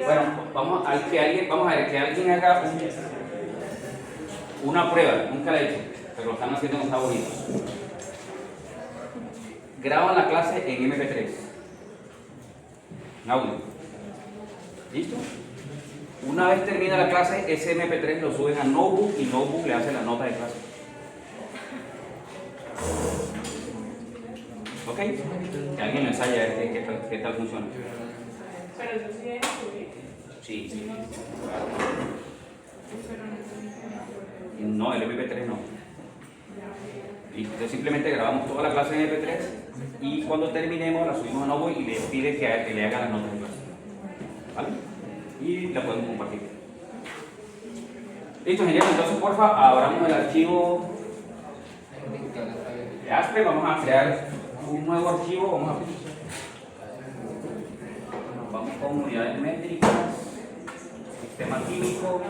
Bueno, vamos a ver que alguien haga una prueba, nunca la he hecho, pero lo están haciendo en Estados Unidos. Graban la clase en MP3, en audio. ¿Listo? Una vez termina la clase, ese MP3 lo suben a Notebook y Notebook le hace la nota de clase. ¿Ok? Que alguien lo ensaye a ver qué tal funciona. Pero eso sí es subir. Sí, sí. No, el MP3 no. Entonces simplemente grabamos toda la clase en MP3 y cuando terminemos la subimos a Notebook y le pide que le haga las notas de clase. ¿Vale? Y la podemos compartir. Listo, genial. Entonces, porfa, abramos el archivo de ASPE. Vamos a crear un nuevo archivo. Vamos con unidades métricas, sistema químico,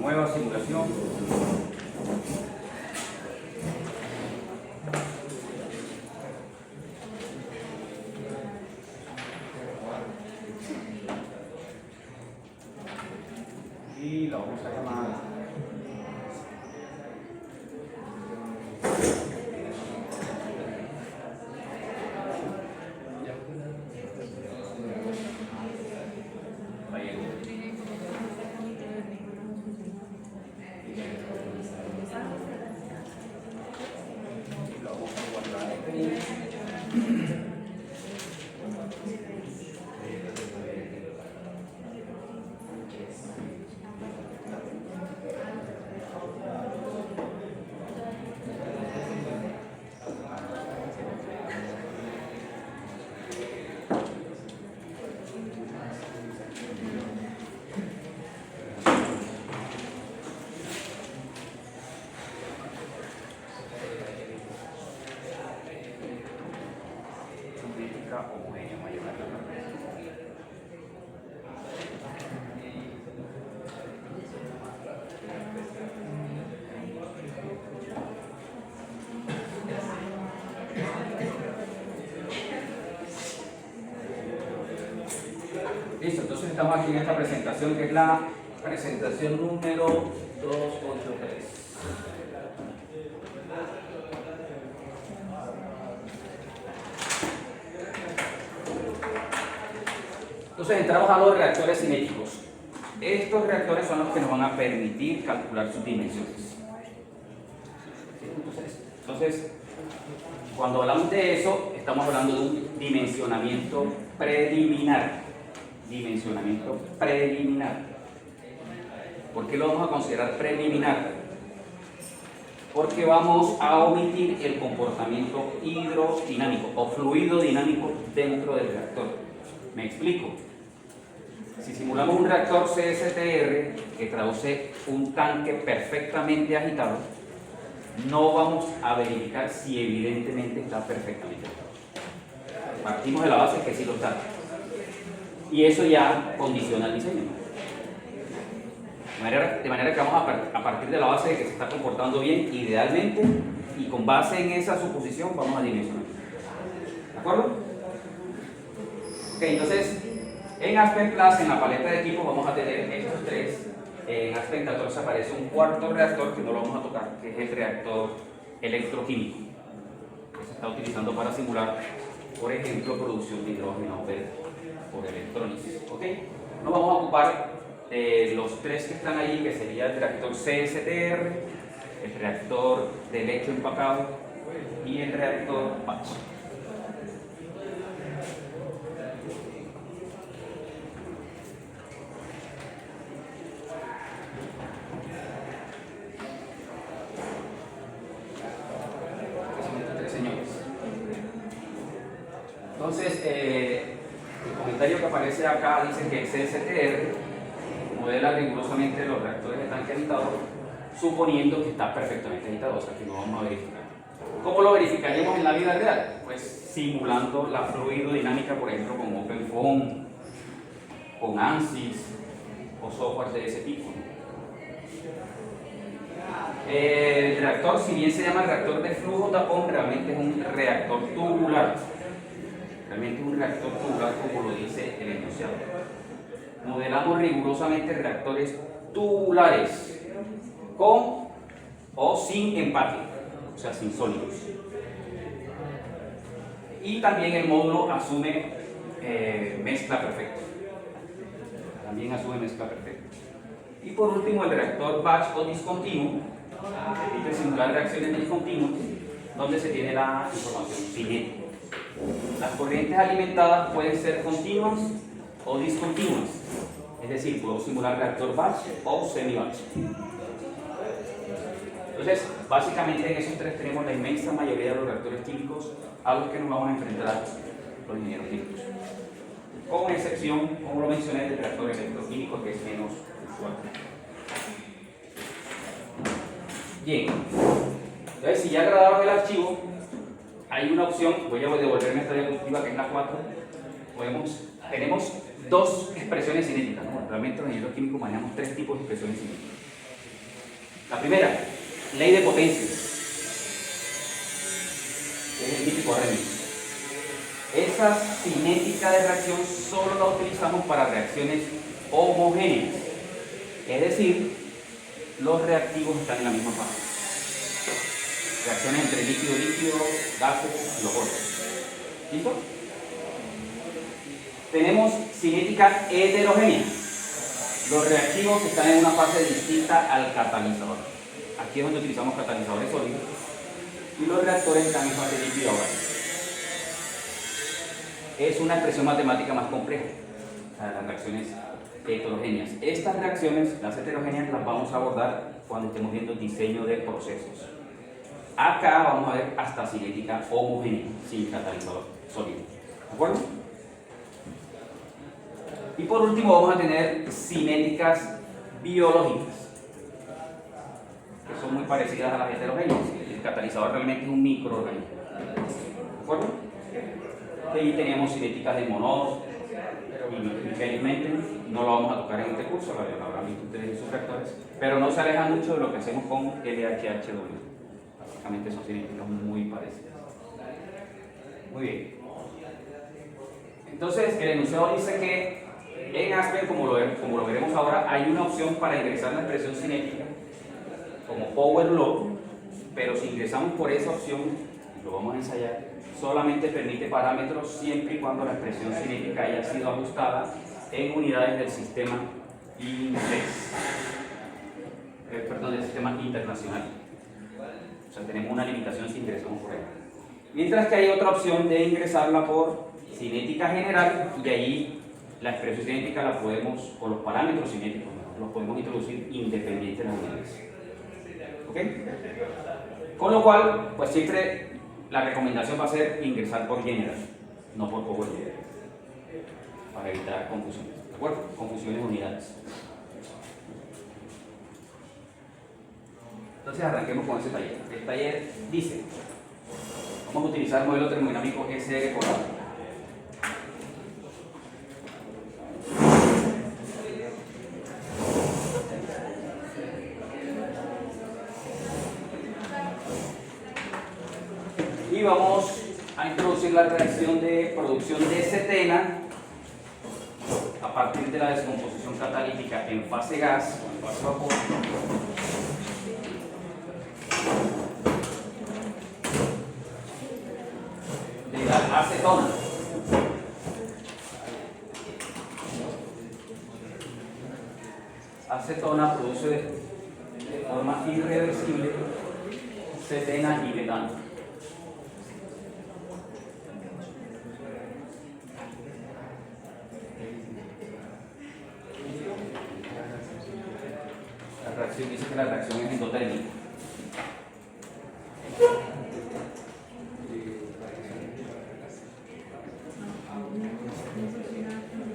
nueva simulación. Y la vamos a llamar homogénea, listo, entonces estamos aquí en esta presentación que es la presentación número 283. Entonces entramos a los reactores cinéticos. Estos reactores son los que nos van a permitir calcular sus dimensiones. Entonces, cuando hablamos de eso, estamos hablando de un dimensionamiento preliminar. Dimensionamiento preliminar. ¿Por qué lo vamos a considerar preliminar? Porque vamos a omitir el comportamiento hidrodinámico o fluido dinámico dentro del reactor. ¿Me explico? Si simulamos un reactor CSTR que traduce un tanque perfectamente agitado, no vamos a verificar si evidentemente está perfectamente agitado. Partimos de la base que sí lo está. Y eso ya condiciona el diseño. De manera que vamos a partir de la base de que se está comportando bien, idealmente, y con base en esa suposición vamos a dimensionar. ¿De acuerdo? Ok, entonces, en Aspen Plus, en la paleta de equipos, vamos a tener estos tres. En Aspen 14 aparece un cuarto reactor que no lo vamos a tocar, que es el reactor electroquímico, que se está utilizando para simular, por ejemplo, producción de hidrógeno verde por electrólisis. ¿Ok? Nos vamos a ocupar de los tres que están allí, que sería el reactor CSTR, el reactor de lecho empacado y el reactor batch. Entonces, el comentario que aparece acá dice que el CSTR modela rigurosamente los reactores de tanque habitado suponiendo que está perfectamente agitado, o sea que no vamos a verificar. ¿Cómo lo verificaríamos en la vida real? Pues simulando la fluidodinámica, por ejemplo, con OpenFOAM, con ANSYS o software de ese tipo. El reactor, si bien se llama reactor de flujo tapón, realmente es un reactor tubular. Realmente es un reactor tubular, como lo dice el enunciado. Modelamos rigurosamente reactores tubulares con o sin empaque, o sea, sin sólidos. Y también el módulo asume mezcla perfecta. También asume mezcla perfecta. Y por último, el reactor batch o discontinuo, permite simular reacciones discontinuas, donde se tiene la información cinética. Las corrientes alimentadas pueden ser continuas o discontinuas, es decir, puedo simular reactor batch o semi-batch. Entonces, básicamente en esos tres tenemos la inmensa mayoría de los reactores químicos a los que nos vamos a enfrentar los ingenieros químicos. Con excepción, como lo mencioné, del reactor electroquímico, que es menos usual. Bien, entonces si ya grabaron el archivo, hay una opción, voy a devolverme esta diapositiva que es la 4, tenemos dos expresiones cinéticas, ¿no? Realmente los ingenieros químicos manejamos tres tipos de expresiones cinéticas. La primera, ley de potencias, es el típico remix. Esa cinética de reacción solo la utilizamos para reacciones homogéneas, es decir, los reactivos están en la misma fase. Reacciones entre líquido, gases, los otros. ¿Listo? Tenemos cinética heterogénea. Los reactivos están en una fase distinta al catalizador. Aquí es donde utilizamos catalizadores sólidos. Y los reactores están en fase líquida o gas. Es una expresión matemática más compleja, las reacciones heterogéneas. Estas reacciones, las heterogéneas, las vamos a abordar cuando estemos viendo diseño de procesos. Acá vamos a ver hasta cinética homogénea, sin catalizador sólido. ¿De acuerdo? Y por último vamos a tener cinéticas biológicas, que son muy parecidas a las heterogéneas. El catalizador realmente es un microorganismo. ¿De acuerdo? Y teníamos cinéticas de Monod y felizmente no lo vamos a tocar en este curso, lo habrán visto ustedes en sus reactores, pero no se aleja mucho de lo que hacemos con LHH2. Básicamente son cinéticas muy parecidas. Muy bien. Entonces, el enunciado dice que en Aspen, como lo veremos ahora, hay una opción para ingresar la expresión cinética como Power Law, pero si ingresamos por esa opción, lo vamos a ensayar, solamente permite parámetros siempre y cuando la expresión cinética haya sido ajustada en unidades del sistema del sistema internacional. O sea, tenemos una limitación si ingresamos por ahí. Mientras que hay otra opción de ingresarla por cinética general, y ahí la expresión cinética la podemos, o los parámetros cinéticos, los podemos introducir independientes de las unidades. ¿Ok? Con lo cual, pues siempre la recomendación va a ser ingresar por general, no por power law, para evitar confusiones. ¿De acuerdo? Confusiones de unidades. Entonces arranquemos con ese taller. El taller dice, vamos a utilizar el modelo termodinámico SR cuadrado. Y vamos a introducir la reacción de producción de cetena a partir de la descomposición catalítica en fase gas o en fase vapor de la acetona. Acetona produce de forma irreversible cetena y metano. Dice que la reacción es endotérmica.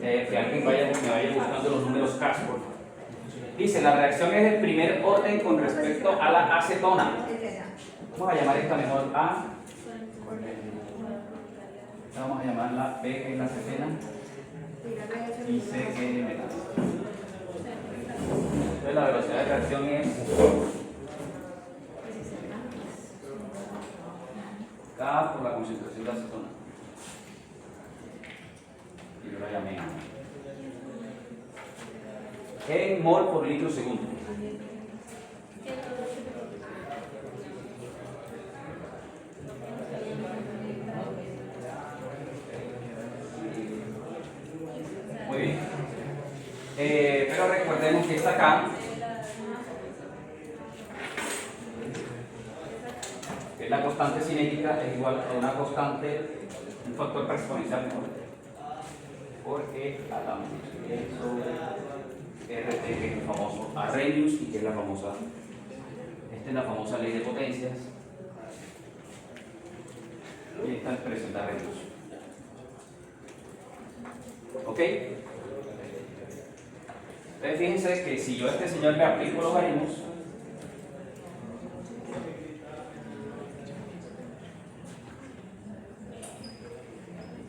Que alguien me vaya buscando los números CAS, por favor. Dice, la reacción es el primer orden con respecto a la acetona. Vamos a llamar esta mejor A. Vamos a llamarla B, que es la acetona, y C, que es el metano. Entonces la velocidad de reacción es K por la concentración de acetona. Y yo la llamé A. En mol por litro segundo. Muy bien. Pero recordemos que esta K, que es la constante cinética, es igual a una constante, un factor exponencial menor, porque hablamos de eso, RT, que es el famoso Arrhenius, y que es la famosa, esta es la famosa ley de potencias, y esta expresión de Arrhenius. ¿Ok? Entonces fíjense que si yo a este señor le aplico logaritmos,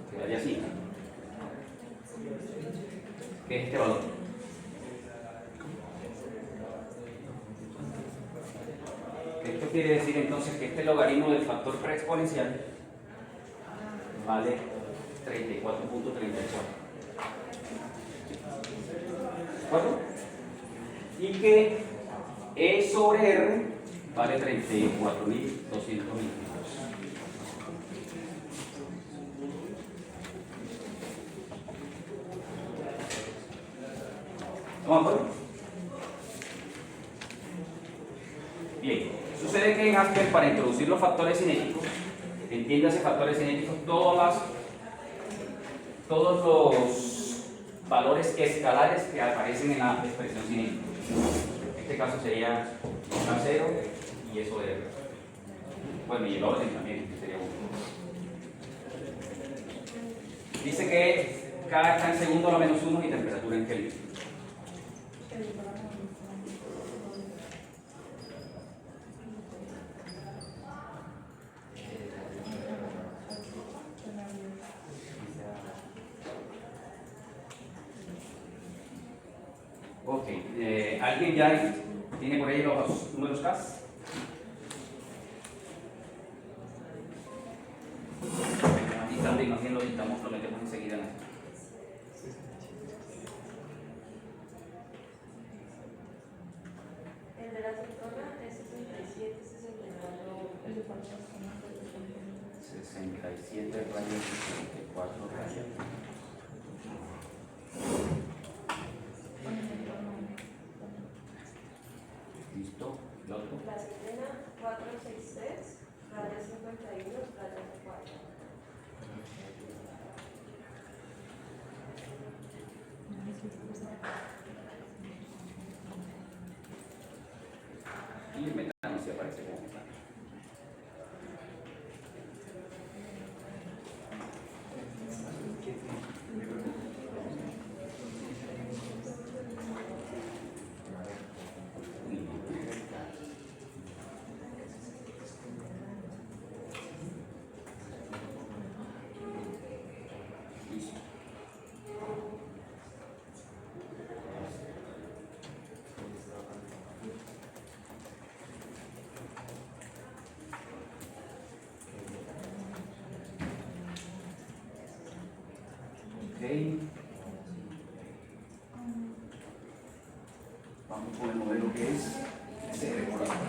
quedaría así, que es este valor. Esto quiere decir entonces que este logaritmo del factor preexponencial vale 34.34. ¿De acuerdo? Y que E sobre R vale 34.200 milímetros. ¿Estamos de acuerdo? Bien, sucede que en Haskell, para introducir los factores cinéticos, entiéndase factores cinéticos, todos los valores escalares que aparecen en la expresión cinética. En este caso sería K0 y eso de R. Bueno, y el orden también, que sería 1. Dice que K está en segundo a la menos 1 y temperatura en Kelvin. Ok, ¿alguien ya tiene por ahí los números K? Aquí también, más bien lo dictamos, lo metemos enseguida en esto. El de la acetona es 67, 67 rayos, 64 rayos. ¿Listo? ¿El otro? La acetona 463, raya 51, raya 4. Y el metano se aparece como metano. Listo. Vamos con el modelo que es CR por ahora.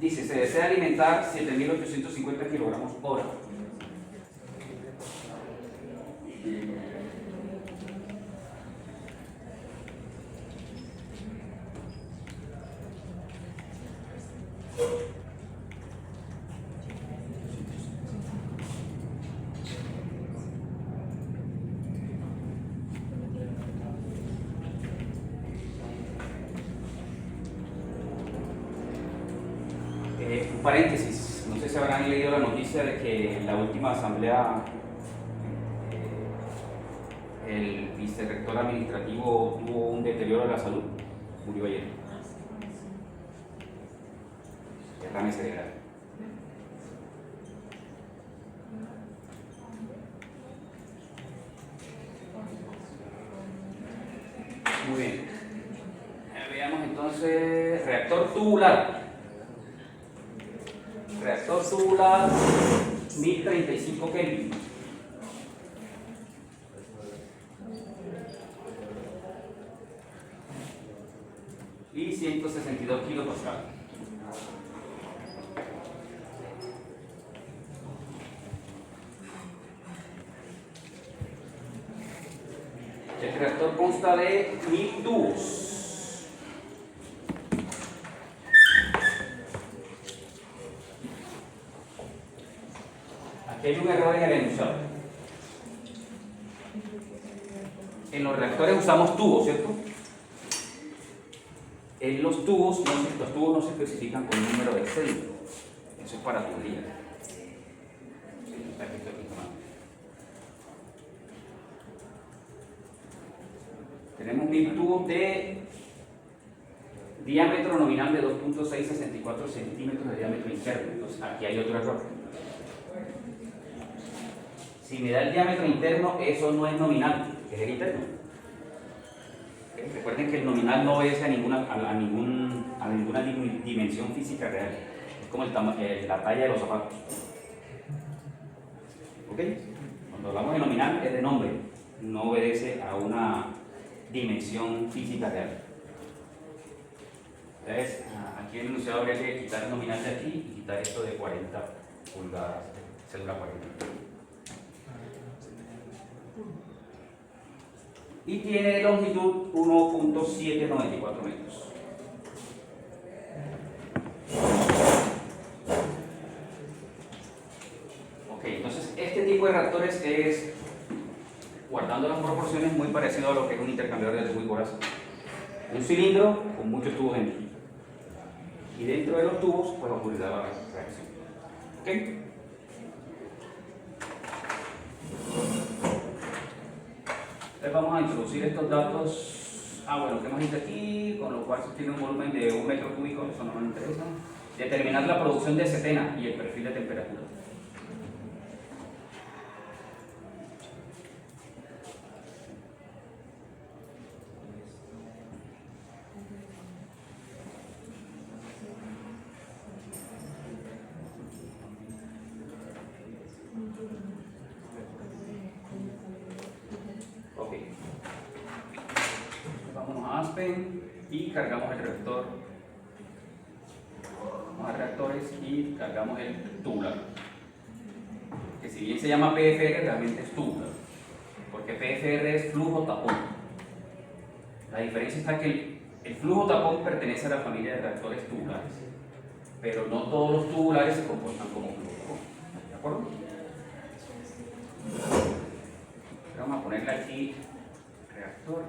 Dice, se desea alimentar 7.850 kilogramos hora. paréntesis, no sé si habrán leído la noticia de que en la última asamblea el vicerrector administrativo tuvo un deterioro de la salud, murió ayer. Derrame cerebral. Muy bien. Veamos entonces reactor tubular. Reactor tubular 1035 Kelvin. Y 162 kilopascal. El reactor consta de 1000 tubos. Aquí hay un error en el enunciado. En los reactores usamos tubos, ¿cierto? En los tubos no se especifican con un número de Excel. Eso es para tubería. Tenemos 1000 tubos de diámetro nominal de 2.664 centímetros de diámetro interno. Entonces aquí hay otro error. Si me da el diámetro interno, eso no es nominal, es el interno. Recuerden que el nominal no obedece a ninguna dimensión física real. Es como la talla de los zapatos. ¿Ok? Cuando hablamos de nominal es de nombre, no obedece a una dimensión física real. Entonces, aquí en el enunciado habría que quitar el nominal de aquí y quitar esto de 40 pulgadas, célula 40. Y tiene longitud 1.794 metros. Ok, entonces este tipo de reactores es, guardando las proporciones, muy parecido a lo que es un intercambiador de tubo y corazón. Un cilindro con muchos tubos dentro. Y dentro de los tubos, pues ocurrirá la reacción. ¿Ok? Entonces vamos a introducir estos datos, bueno, que hemos dicho aquí, con lo cual se tiene un volumen de 1 metro cúbico, eso no nos interesa. Determinar la producción de cetena y el perfil de temperatura. Ok. Vamos a Aspen y cargamos el reactor. Vamos a reactores y cargamos el tubular. Que si bien se llama PFR, realmente es tubular. Porque PFR es flujo tapón. La diferencia está que el flujo tapón pertenece a la familia de reactores tubulares. Pero no todos los tubulares se comportan como flujo tapón. ¿De acuerdo? Vamos a ponerle aquí reactor.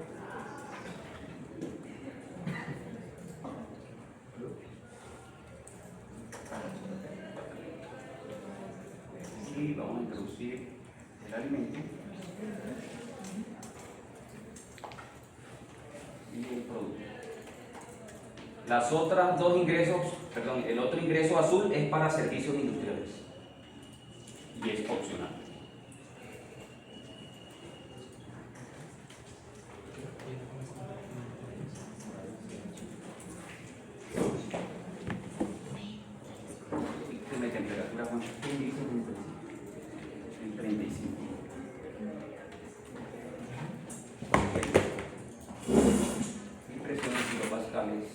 Y vamos a introducir el alimento y el producto. Las otras dos ingresos, perdón, el otro ingreso azul es para servicios industriales y es opcional. De temperatura, ¿cuánto dice? En 35. Y presión en kilopascales.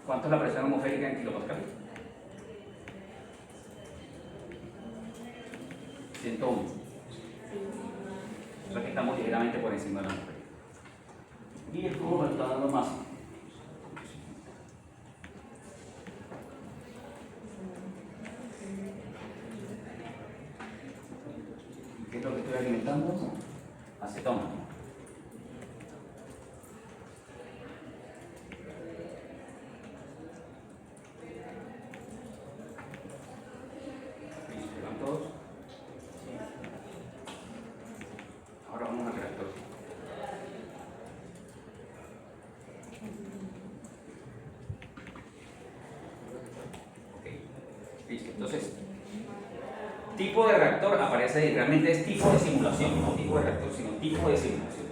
¿Cuánto es la presión atmosférica en kilopascales? 101. O sea que estamos ligeramente por encima de la atmósfera. Y el flujo nos está dando más. alimentando acetona. ¿Están todos? Ahora vamos al reactor. Ok, listo. Entonces, tipo de reactor aparece ahí, realmente es tipo de simulación, no tipo de reactor, sino tipo de simulación.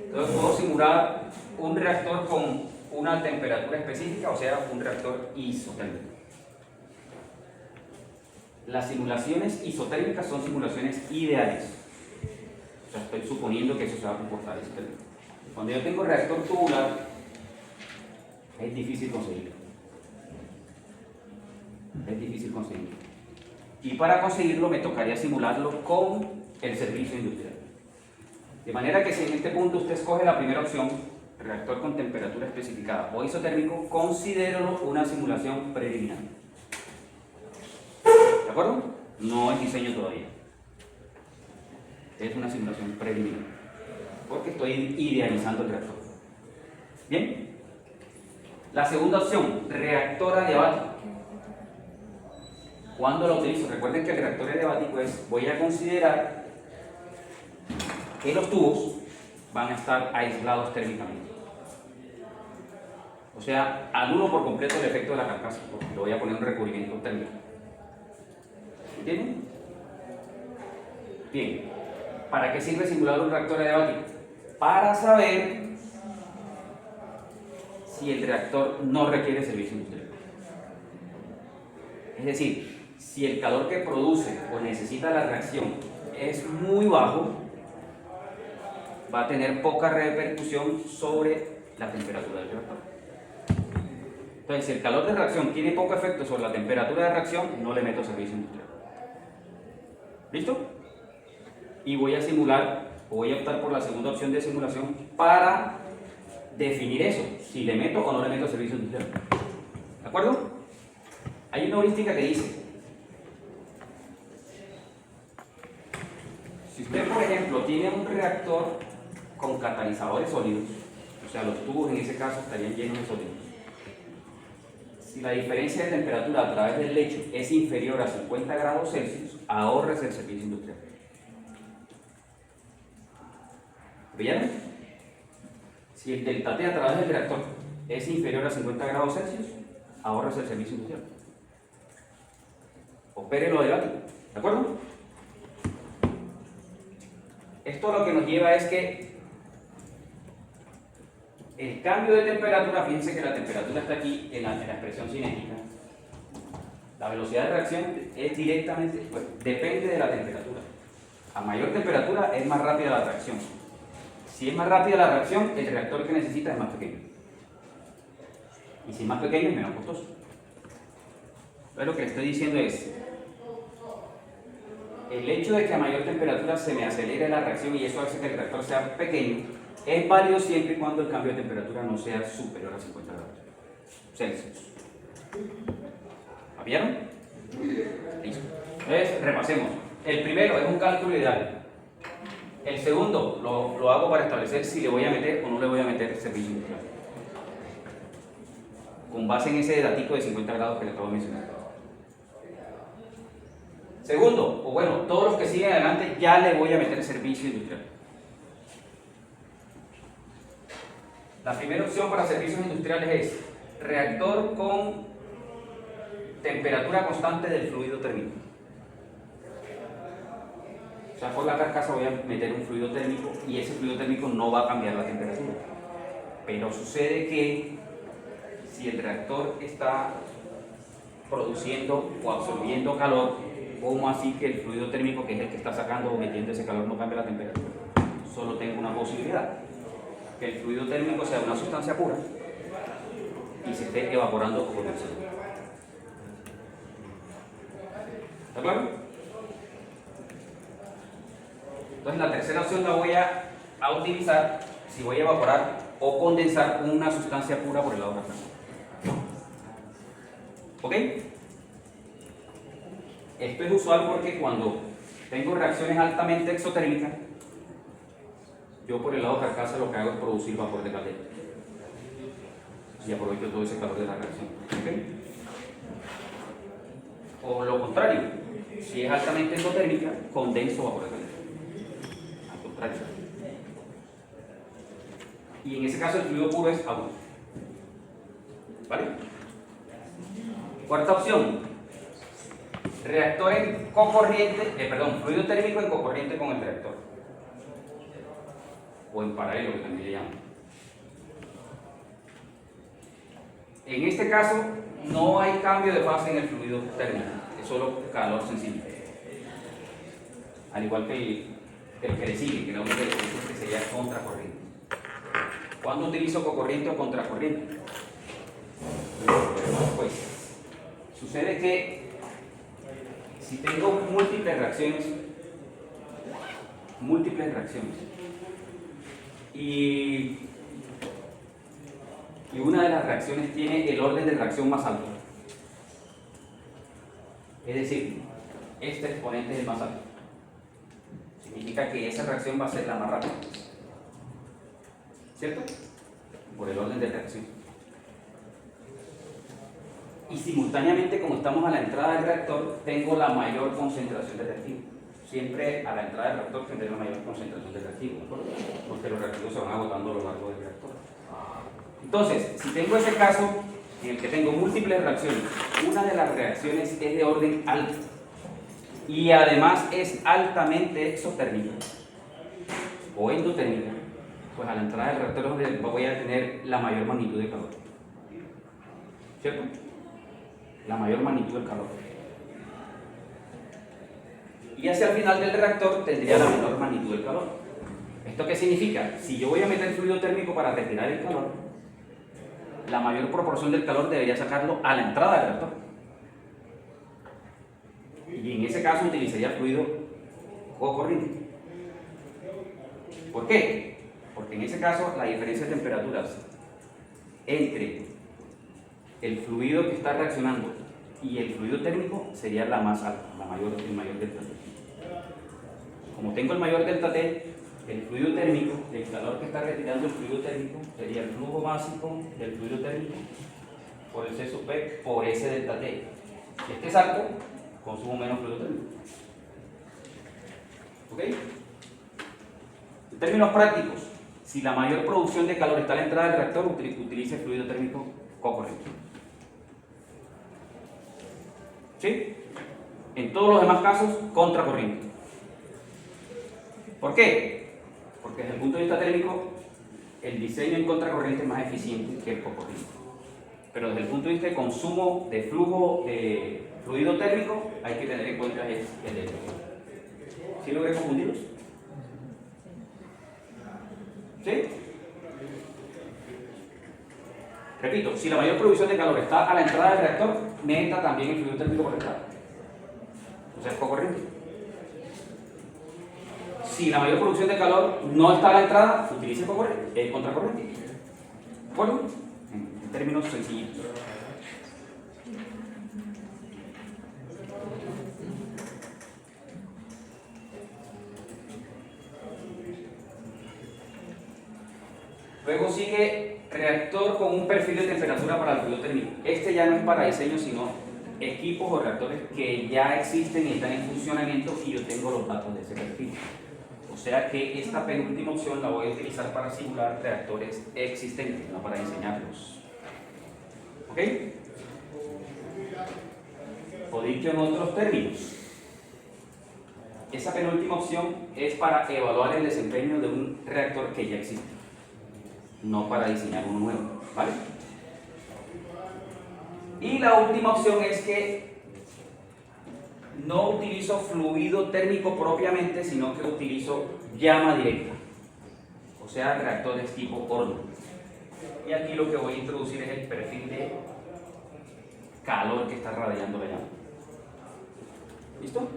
Entonces puedo simular un reactor con una temperatura específica, o sea, un reactor isotérmico. Las simulaciones isotérmicas son simulaciones ideales. O sea, estoy suponiendo que eso se va a comportar isotérmico. Cuando yo tengo reactor tubular, es difícil conseguirlo. Es difícil conseguirlo. Y para conseguirlo me tocaría simularlo con el servicio industrial. De manera que si en este punto usted escoge la primera opción, reactor con temperatura especificada o isotérmico, considéralo una simulación preliminar. ¿De acuerdo? No es diseño todavía. Es una simulación preliminar. Porque estoy idealizando el reactor. ¿Bien? La segunda opción, reactor adiabático. ¿Cuándo lo utilizo? Recuerden que el reactor adiabático es, voy a considerar que los tubos van a estar aislados térmicamente. O sea, anulo por completo el efecto de la carcasa, porque le voy a poner un recubrimiento térmico. ¿Entienden? Bien. ¿Para qué sirve simular un reactor adiabático? Para saber si el reactor no requiere servicio industrial. Es decir, si el calor que produce o necesita la reacción es muy bajo, va a tener poca repercusión sobre la temperatura del reactor. Entonces, si el calor de reacción tiene poco efecto sobre la temperatura de reacción, no le meto servicio industrial. ¿Listo? Y voy a simular, o voy a optar por la segunda opción de simulación para definir eso, si le meto o no le meto servicio industrial. ¿De acuerdo? Hay una heurística que dice, si usted, por ejemplo, tiene un reactor con catalizadores sólidos, o sea, los tubos en ese caso estarían llenos de sólidos. Si la diferencia de temperatura a través del lecho es inferior a 50 grados Celsius, ahorres el servicio industrial. ¿Vieron? Si el delta T a través del reactor es inferior a 50 grados Celsius, ahorres el servicio industrial. Opere lo adiabático. ¿De acuerdo? Esto lo que nos lleva es que el cambio de temperatura, fíjense que la temperatura está aquí en la expresión cinética. La velocidad de reacción es directamente, pues, depende de la temperatura. A mayor temperatura es más rápida la reacción. Si es más rápida la reacción, el reactor que necesita es más pequeño. Y si es más pequeño, es menos costoso. Entonces lo que le estoy diciendo es, el hecho de que a mayor temperatura se me acelere la reacción y eso hace que el reactor sea pequeño, es válido siempre y cuando el cambio de temperatura no sea superior a 50 grados Celsius. ¿Vieron? Listo. Entonces, repasemos. El primero es un cálculo ideal. El segundo lo hago para establecer si le voy a meter o no le voy a meter servicio industrial, con base en ese datico de 50 grados que le acabo de mencionar. Segundo, o bueno, todos los que siguen adelante ya le voy a meter servicio industrial. La primera opción para servicios industriales es reactor con temperatura constante del fluido térmico. O sea, por la carcasa voy a meter un fluido térmico y ese fluido térmico no va a cambiar la temperatura. Pero sucede que si el reactor está produciendo o absorbiendo calor, ¿cómo así que el fluido térmico, que es el que está sacando o metiendo ese calor, no cambia la temperatura? Solo tengo una posibilidad, que el fluido térmico sea una sustancia pura y se esté evaporando o condensando. ¿Está claro? Entonces la tercera opción la voy a utilizar si voy a evaporar o condensar una sustancia pura por el lado de atrás. ¿Ok? Esto es usual porque cuando tengo reacciones altamente exotérmicas, yo por el lado carcasa lo que hago es producir vapor de caldera y aprovecho todo ese calor de la reacción. ¿Okay? O lo contrario, si es altamente endotérmica, condenso vapor de caldera. Al contrario. Y en ese caso el fluido puro es agua. ¿Vale? Cuarta opción. Reactor en cocorriente, fluido térmico en cocorriente con el reactor. O en paralelo, que también le llaman. En este caso, no hay cambio de fase en el fluido térmico, es solo calor sensible. Al igual que el que le sigue, que que sería contracorriente. ¿Cuándo utilizo cocorriente o contracorriente? Pues, sucede que si tengo múltiples reacciones, y una de las reacciones tiene el orden de reacción más alto, es decir, este exponente es el más alto, significa que esa reacción va a ser la más rápida, ¿cierto? Por el orden de reacción. Y simultáneamente, como estamos a la entrada del reactor, tengo la mayor concentración de reactivo. Siempre a la entrada del reactor tendré la mayor concentración de reactivo, ¿de acuerdo? Porque los reactivos se van agotando a lo largo del reactor. Entonces, si tengo ese caso en el que tengo múltiples reacciones, una de las reacciones es de orden alto y además es altamente exotérmica o endotérmica, pues a la entrada del reactor es donde voy a tener la mayor magnitud de calor. ¿Cierto? La mayor magnitud del calor. Y hacia el final del reactor tendría la menor magnitud del calor. ¿Esto qué significa? Si yo voy a meter fluido térmico para retirar el calor, la mayor proporción del calor debería sacarlo a la entrada del reactor. Y en ese caso utilizaría fluido cocorriente. ¿Por qué? Porque en ese caso la diferencia de temperaturas entre el fluido que está reaccionando y el fluido térmico sería la más alta, el mayor delta T. Como tengo el mayor delta T, el fluido térmico, el calor que está retirando el fluido térmico sería el flujo básico del fluido térmico por el C sub P por ese delta T. Si este es alto, consumo menos fluido térmico. ¿Ok? En términos prácticos, si la mayor producción de calor está a la entrada del reactor, utilice el fluido térmico cocorriente. ¿Sí? En todos los demás casos, contracorriente. ¿Por qué? Porque desde el punto de vista térmico, el diseño en contracorriente es más eficiente que el cocorriente. Pero desde el punto de vista de consumo de flujo de fluido térmico, hay que tener en cuenta el delta. ¿Sí logré confundirlos? ¿Sí? Repito, si la mayor producción de calor está a la entrada del reactor, me entra también el fluido térmico por la entrada. O sea, es cocorriente. Si la mayor producción de calor no está a la entrada, utilice contracorriente. Bueno, en términos sencillos. Luego sigue reactor con un perfil de temperatura para el fluido térmico. Este ya no es para diseño, sino equipos o reactores que ya existen y están en funcionamiento y yo tengo los datos de ese perfil. O sea que esta penúltima opción la voy a utilizar para simular reactores existentes, no para diseñarlos. ¿Ok? O dicho en otros términos, esa penúltima opción es para evaluar el desempeño de un reactor que ya existe, no para diseñar uno nuevo, ¿vale? Y la última opción es que no utilizo fluido térmico propiamente, sino que utilizo llama directa, o sea, reactores tipo horno. Y aquí lo que voy a introducir es el perfil de calor que está radiando la llama. ¿Listo?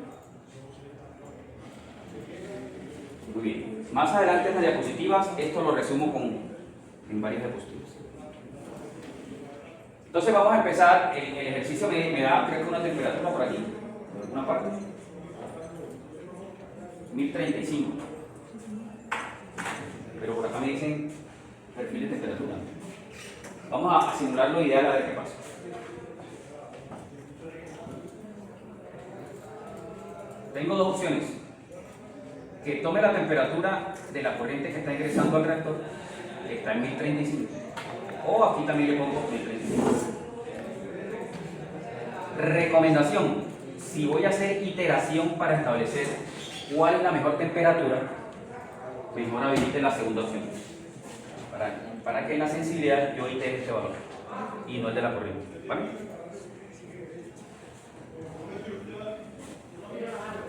Muy bien. Más adelante en las diapositivas, esto lo resumo en varias diapositivas. Entonces vamos a empezar. El ejercicio me da, creo que una temperatura por aquí, por alguna parte. 1035. Pero por acá me dicen perfil de temperatura. Vamos a simular lo ideal a ver qué pasa. Tengo dos opciones. Que tome la temperatura de la corriente que está ingresando al reactor, que está en 1035. O aquí también le pongo 1035. Recomendación: si voy a hacer iteración para establecer cuál es la mejor temperatura, mejor habilite la segunda opción. Para que en la sensibilidad yo itere este valor y no el de la corriente. ¿Vale?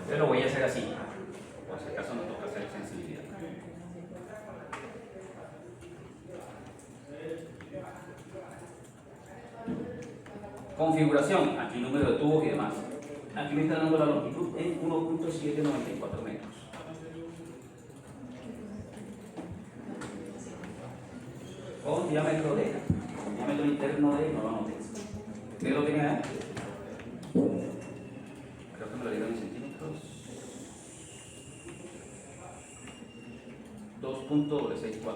Yo lo voy a hacer así. Por si acaso no toca hacer sensibilidad. Configuración, aquí número de tubos y demás. Aquí me está dando la longitud en 1.794 metros. Con diámetro de, diámetro interno de, no lo anoté. ¿Usted lo tiene ahí? Creo que me lo dieron en centímetros. 2.64.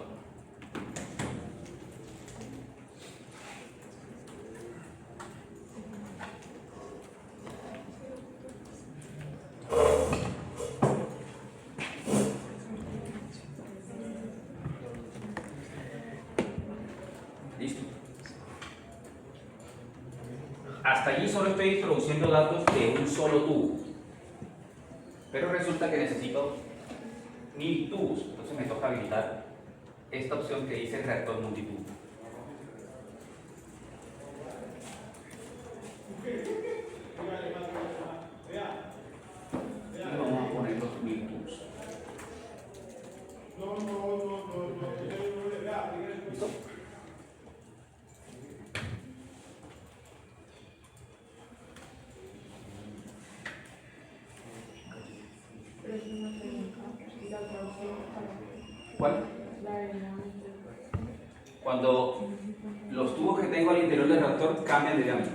Listo. Hasta allí solo estoy introduciendo datos de un solo tubo. Pero resulta que necesito 1000 tubos. Entonces me toca habilitar esta opción que dice reactor multitubo. Y vamos a poner los 1000 tubos. ¿Listo? ¿Cuál? Cuando los tubos que tengo al interior del reactor cambian de diámetro.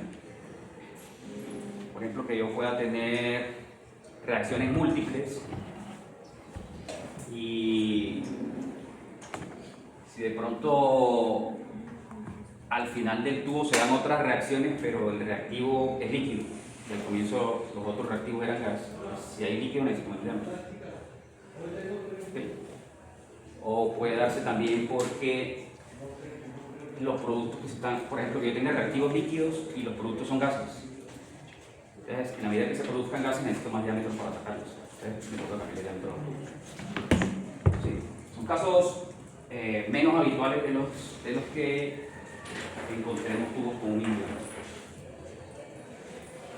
Por ejemplo, que yo pueda tener reacciones múltiples y si de pronto al final del tubo se dan otras reacciones, pero el reactivo es líquido. Al comienzo los otros reactivos eran gas. Si hay líquido necesito más diámetro. ¿Sí? O puede darse también porque los productos que se están, por ejemplo, que yo tenga reactivos líquidos y los productos son gases. Entonces, en la medida que se produzcan gases necesito más diámetros para atacarlos. Entonces, me toca cambiar el diámetro de los tubos. Sí. Son casos menos habituales de los que encontremos tubos con un diámetro.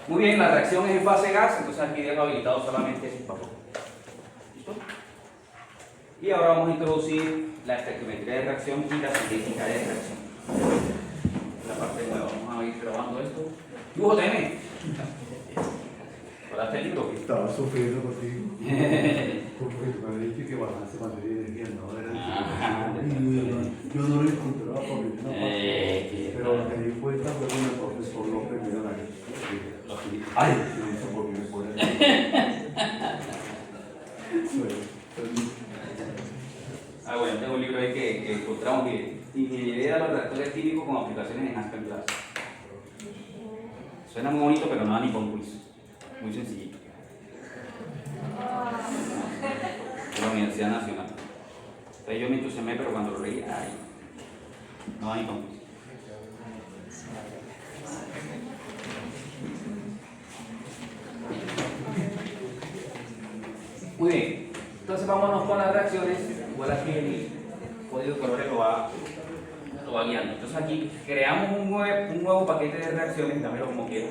Muy bien, la reacción es en fase gas, entonces aquí dejo habilitado solamente ese vapor. ¿Listo? Y ahora vamos a introducir la estequiometría de reacción y la cinética de reacción. La parte nueva, vamos a ir grabando esto. ¡Dibujo TM! ¿Hola técnico? Estaba sufriendo contigo. Porque me había dicho que balance materia y energía no era. Y yo no lo encontraba porque no pasó. Pero lo que di cuenta fue con el profesor López Millonarios. Ay, no sé por qué me pone. Bueno, tengo un libro ahí que encontramos, mire, Ingeniería de los reactores químicos con aplicaciones en Aspen Plus. Suena muy bonito, pero no da ni con quiz. Muy sencillito. De la Universidad Nacional. Entonces yo me entusiasmé, pero cuando lo leí, ay, no da ni con quiz. Muy bien, entonces vámonos con las reacciones. Igual aquí el código de colores lo va guiando. Entonces aquí creamos un nuevo paquete de reacciones, dámelo como quiera.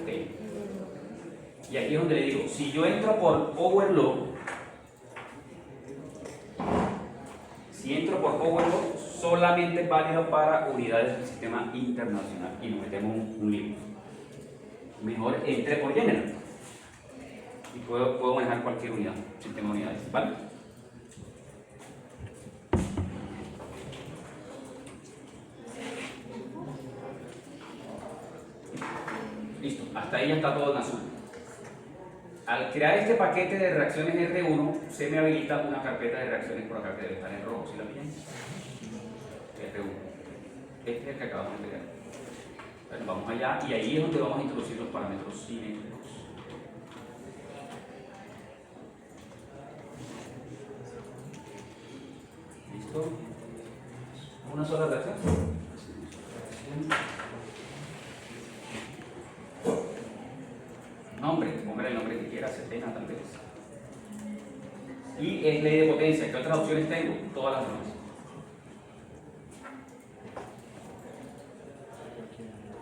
Okay. Y aquí es donde le digo, si yo entro por Power Law, solamente es válido para unidades del sistema internacional y nos metemos un lío. Mejor entre por General. Y puedo manejar cualquier unidad, sistema de unidades, ¿vale? Listo, hasta ahí ya está todo en azul. al crear este paquete de reacciones R1, se me habilita una carpeta de reacciones por acá que debe estar en rojo, ¿sí la pillan? R1. Este es el que acabamos de crear. Bueno, vamos allá y ahí es donde vamos a introducir los parámetros cinéticos. ¿Listo? Una sola reacción. Nombre, póngale el nombre que quiera, Setena tal vez. Y es ley de potencia. ¿Qué otras opciones tengo? Todas las demás.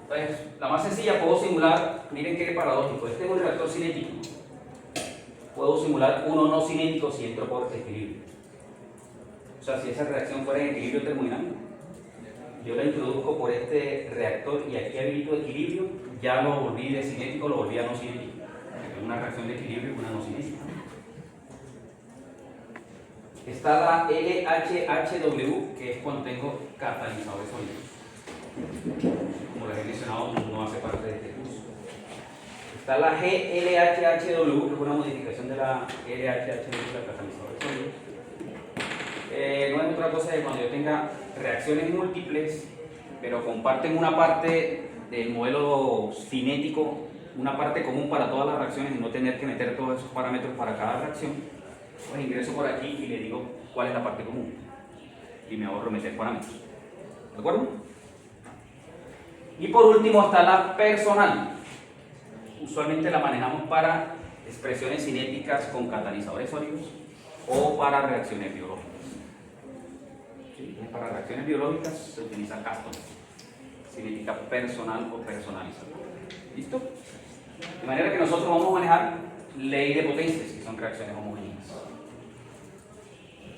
Pues, la más sencilla, puedo simular, miren qué paradójico, este es un reactor cinético. Puedo simular uno no cinético si entro por equilibrio. O sea, si esa reacción fuera en equilibrio termodinámico, yo la introduzco por este reactor y aquí habilito equilibrio, ya lo volví de cinético, lo volví a no cinético. Es una reacción de equilibrio y una no cinética. Está la LHHW, que es cuando tengo catalizadores sólidos. Como les he mencionado, no hace parte de este curso. Está la GLHHW, que es una modificación de la LHHW, la catalizadores sólidos. No es otra cosa que cuando yo tenga reacciones múltiples, pero comparten una parte del modelo cinético, una parte común para todas las reacciones y no tener que meter todos esos parámetros para cada reacción, pues ingreso por aquí y le digo cuál es la parte común y me ahorro meter parámetros. ¿De acuerdo? Y por último está la personal. Usualmente la manejamos para expresiones cinéticas con catalizadores sólidos o para reacciones biológicas. ¿Sí? Para reacciones biológicas se utiliza Caston, cinética personal o personalizada. ¿Listo? De manera que nosotros vamos a manejar ley de potencias, que son reacciones homogéneas.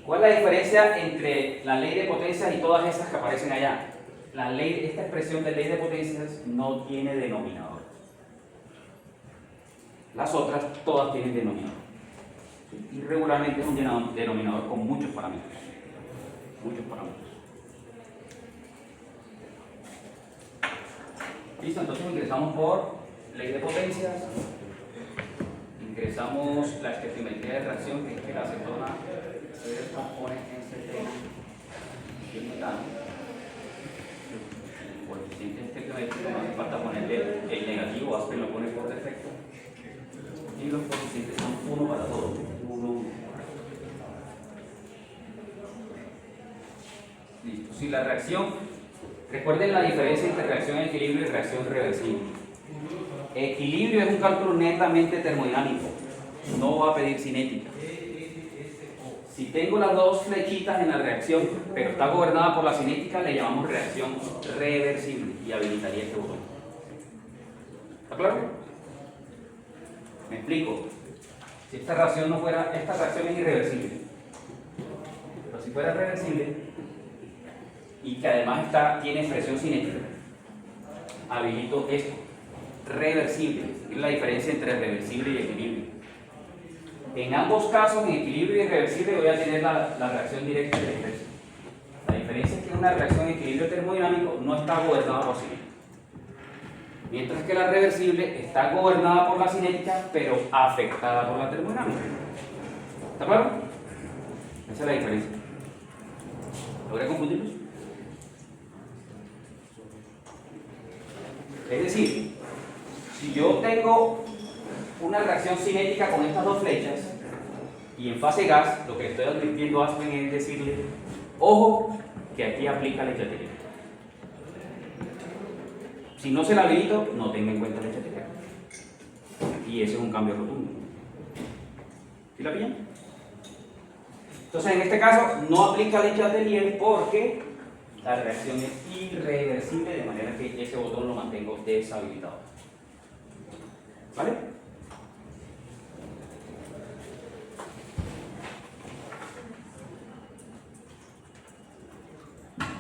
¿Cuál es la diferencia entre la ley de potencias y todas esas que aparecen allá? Esta expresión de ley de potencias no tiene denominador. Las otras todas tienen denominador. Y regularmente es un denominador con muchos parámetros. Muchos parámetros. Listo, entonces ingresamos por ley de potencias. Ingresamos la estequiometría de reacción, que es que la acetona se descompone en cetena y el metano. El coeficiente estequiométrico, no hace falta ponerle el negativo, Aspen lo pone por defecto. Y los coeficientes son 1 para todos. 1. Listo. Si la reacción, recuerden la diferencia entre reacción en equilibrio y reacción reversible. Equilibrio es un cálculo netamente termodinámico, no va a pedir cinética. Si tengo las dos flechitas en la reacción, pero está gobernada por la cinética, le llamamos reacción reversible y habilitaría este botón. ¿Está claro? Me explico. Si esta reacción es irreversible, pero si fuera reversible y que además tiene expresión cinética, habilito esto. Reversible, es la diferencia entre reversible y equilibrio. En ambos casos, en equilibrio y irreversible, voy a tener la reacción directa y la inversa. La diferencia es que una reacción en equilibrio termodinámico no está gobernada por cinética, mientras que la reversible está gobernada por la cinética, pero afectada por la termodinámica. ¿Está claro? Esa es la diferencia. ¿Logré confundirlos? Es decir, si yo tengo una reacción cinética con estas dos flechas y en fase gas, lo que le estoy advirtiendo a Aspen es decirle, ojo, que aquí aplica la leche. Si no se la habilito, no tenga en cuenta la leche. Y ese es un cambio rotundo. ¿Sí la pillan? Entonces, en este caso, no aplica leche atelier porque la reacción es irreversible, de manera que ese botón lo mantengo deshabilitado. ¿Vale?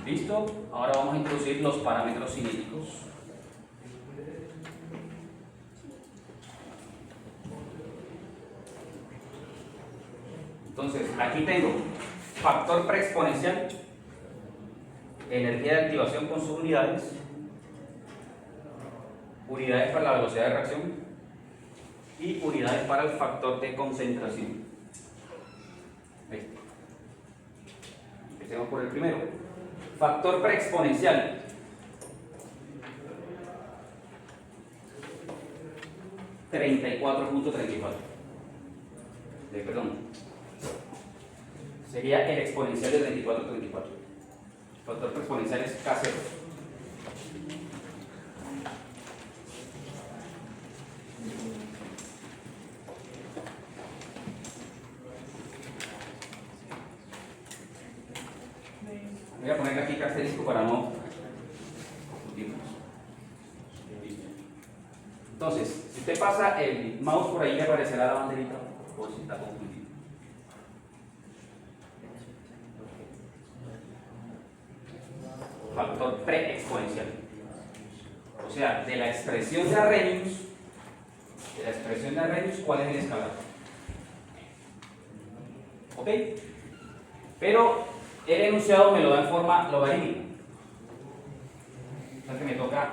¿Listo? Ahora vamos a introducir los parámetros cinéticos. Entonces, aquí tengo factor preexponencial, energía de activación con sus unidades, unidades para la velocidad de reacción, y unidades para el factor de concentración. Empecemos por el primero. Factor preexponencial. $34.34. Perdón. Sería el exponencial de 34. El factor preexponencial es K0. Voy a poner aquí asterisco para no confundirnos. Entonces, si usted pasa el mouse por ahí, le aparecerá la banderita por si está confundido. Factor preexponencial. O sea, de la expresión de Arrhenius, ¿cuál es el escalar? ¿Ok? Pero el enunciado me lo da en forma logarítmica. O sea que me toca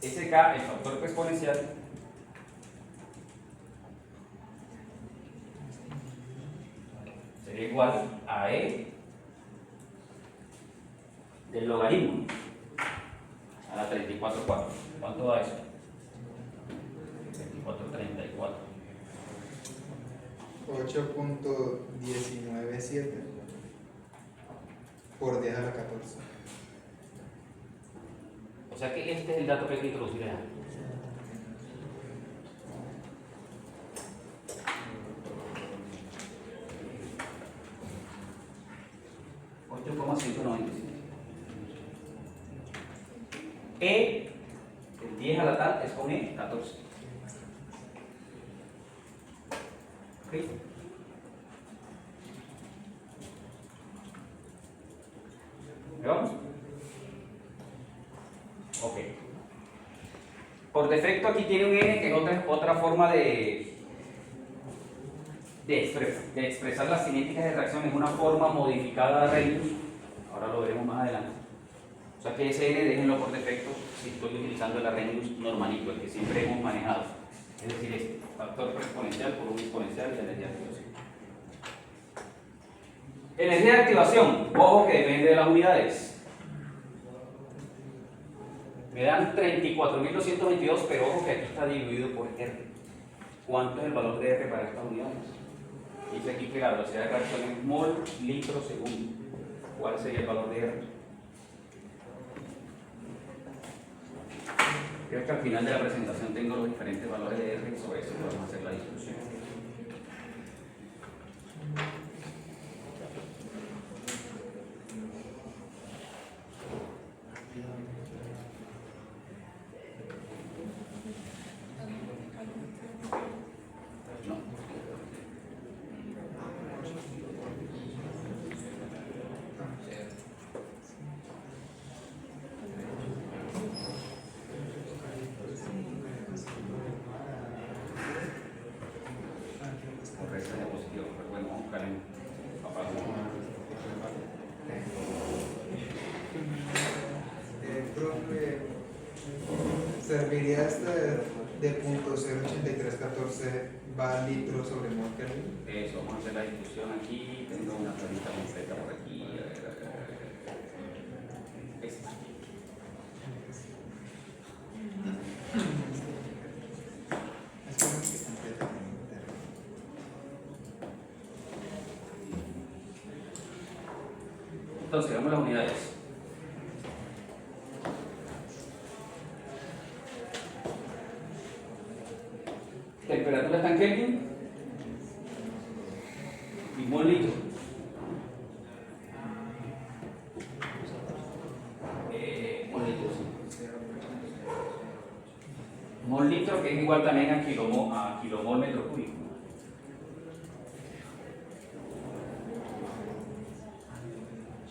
SK, el factor exponencial, sería igual a E del logaritmo a la 34,4. ¿Cuánto da eso? 34,34. 8.197 por 10 a la 14. O sea que este es el dato que hay que introducir allá. E, el 10 a la tal es con E, 14. ¿Ok? ¿Me vamos? Ok. Por defecto aquí tiene un N, que es otra forma de expresar las cinéticas de reacción, es una forma modificada de Arrhenius. Ahora lo veremos más adelante. O sea que ese N déjenlo por defecto si estoy utilizando el Arrhenius normalito, el que siempre hemos manejado. Es decir, este factor exponencial por un exponencial de energía de activación. Energía de activación, ojo que depende de las unidades. Me dan 34.222, pero ojo que aquí está dividido por R. ¿Cuánto es el valor de R para estas unidades? Dice aquí que la velocidad de reacción es mol litro segundo. ¿Cuál sería el valor de R? Creo que al final de la presentación tengo los diferentes valores de R y sobre eso vamos a hacer la discusión. ¿Serviría este de .08314 va litro sobre mol Kelvin? Eso, vamos a hacer la discusión aquí. Tengo una planita completa por aquí. Esta. Entonces, veamos las unidades. Temperatura está en Kelvin y mol litro. Mol litro, sí. Mol litro, que es igual también a kilomol metro cúbico.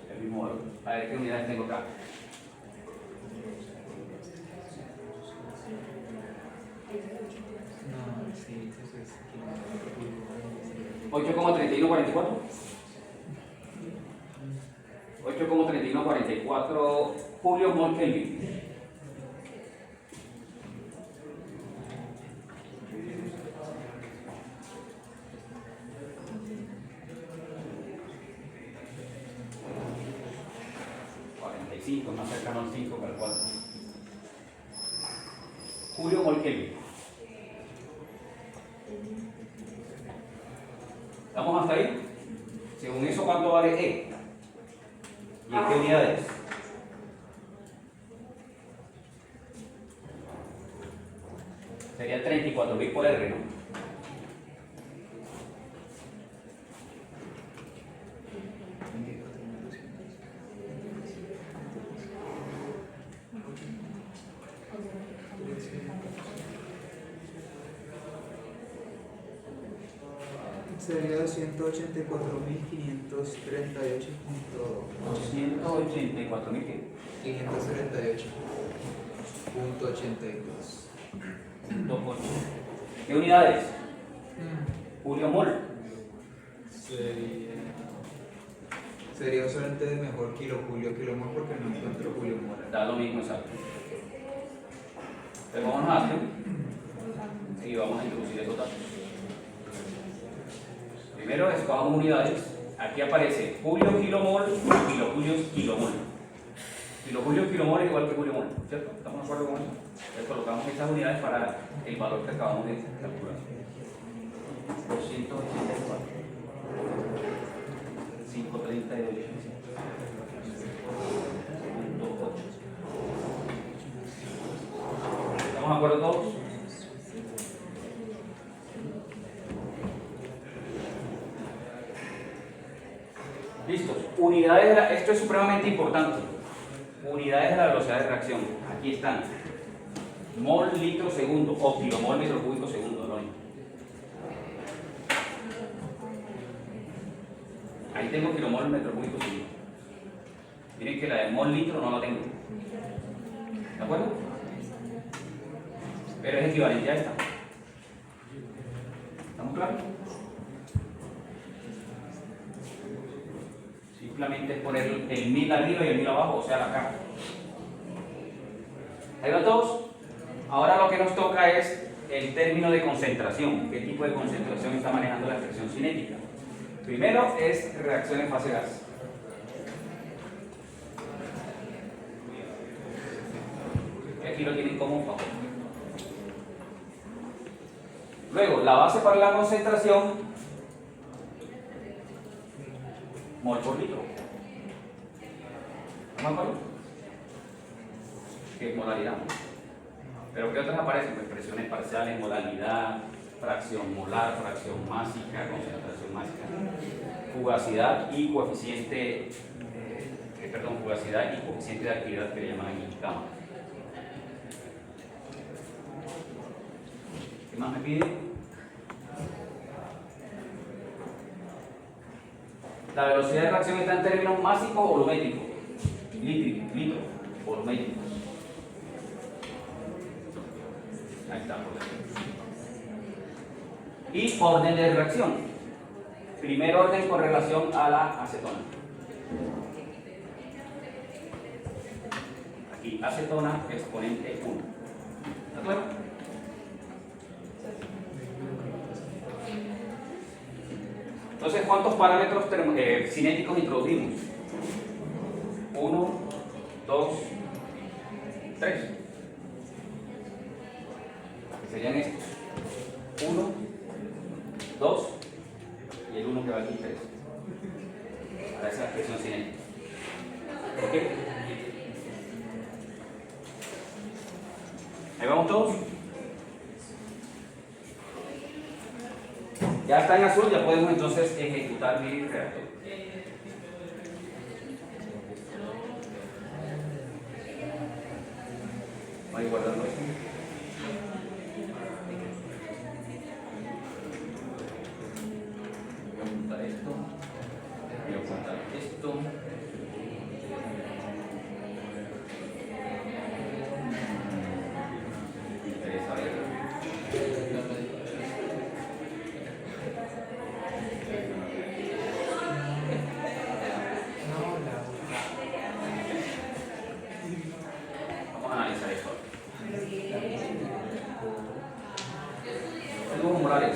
El mismo valor. A ver qué unidades tengo acá. 8,3144. 8,3144 julios mol Kelvin. 5, más cercano al 5 que al 4. Julio mol Kelvin. ¿Estamos hasta ahí? Según eso, ¿cuánto vale E? ¿Y en qué unidades? Sería 34.000 por R, ¿no? Sería 284.538.2. 284.000 ¿qué? 538.82. 2.8. ¿Qué unidades? Julio mol. Sería usualmente mejor kilojulio kilomol porque no encuentro julio mol. Da lo mismo, exacto. Pero vamos a hacer y vamos a introducir esos datos. Primero escogamos unidades. Aquí aparece julio kilomol, kilojulio kilomol. Kilojulio kilomol es igual que julio mol, ¿cierto? ¿Estamos de acuerdo con eso? Entonces colocamos estas unidades para el valor que acabamos de calcular. 284. 538. 0.8. ¿Estamos de acuerdo todos? Listos. Unidades, esto es supremamente importante. Unidades de la velocidad de reacción. Aquí están. Mol litro segundo o kilomol metro cúbico segundo. ¿No? Ahí tengo kilomol metro cúbico segundo. Miren que la de mol litro no la tengo. ¿De acuerdo? Pero es equivalente a esta. ¿Estamos claros? Simplemente es poner el 1000 arriba y el 1000 abajo, o sea, la K. ¿Ahí van todos? Ahora lo que nos toca es el término de concentración. ¿Qué tipo de concentración está manejando la reacción cinética? Primero es reacción en fase gas. Aquí lo tienen como un favor. Luego, la base para la concentración, mol por litro. ¿No me acuerdo? ¿Qué molaridad? ¿Pero qué otras aparecen? Pues presiones parciales, molalidad, fracción molar, fracción másica, concentración másica, fugacidad y coeficiente, fugacidad y coeficiente de actividad que le llaman aquí gamma. ¿Qué más me pide? La velocidad de reacción está en términos másicos o volumétricos. Litro, volumétricos. Ahí está, por ejemplo. Y orden de reacción. Primer orden con relación a la acetona. Aquí, acetona, exponente 1. ¿De acuerdo? Entonces, ¿cuántos parámetros cinéticos introducimos? 1, 2, 3. Serían estos. 1, 2 y el 1 que va aquí, 3. Para esa expresión cinética. ¿Ok? ¿Ahí vamos todos? Ya está en azul, ya podemos entonces ejecutar mi reactor. Voy guardando esto. Voy a apuntar esto. Voy a apuntar esto. Me interesa ver. Vamos a analizar esto. Flujos molares.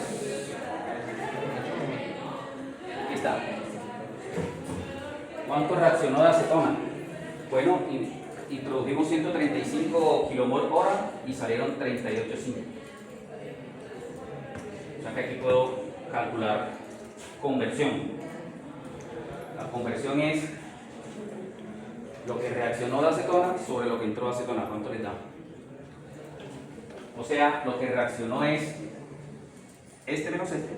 Aquí está. ¿Cuánto reaccionó de acetona? Bueno, introdujimos 135 kilomol hora y salieron 38,5. O sea que aquí puedo calcular conversión. La conversión es lo que reaccionó de acetona sobre lo que entró de acetona. ¿Cuánto les da? O sea, lo que reaccionó es este menos este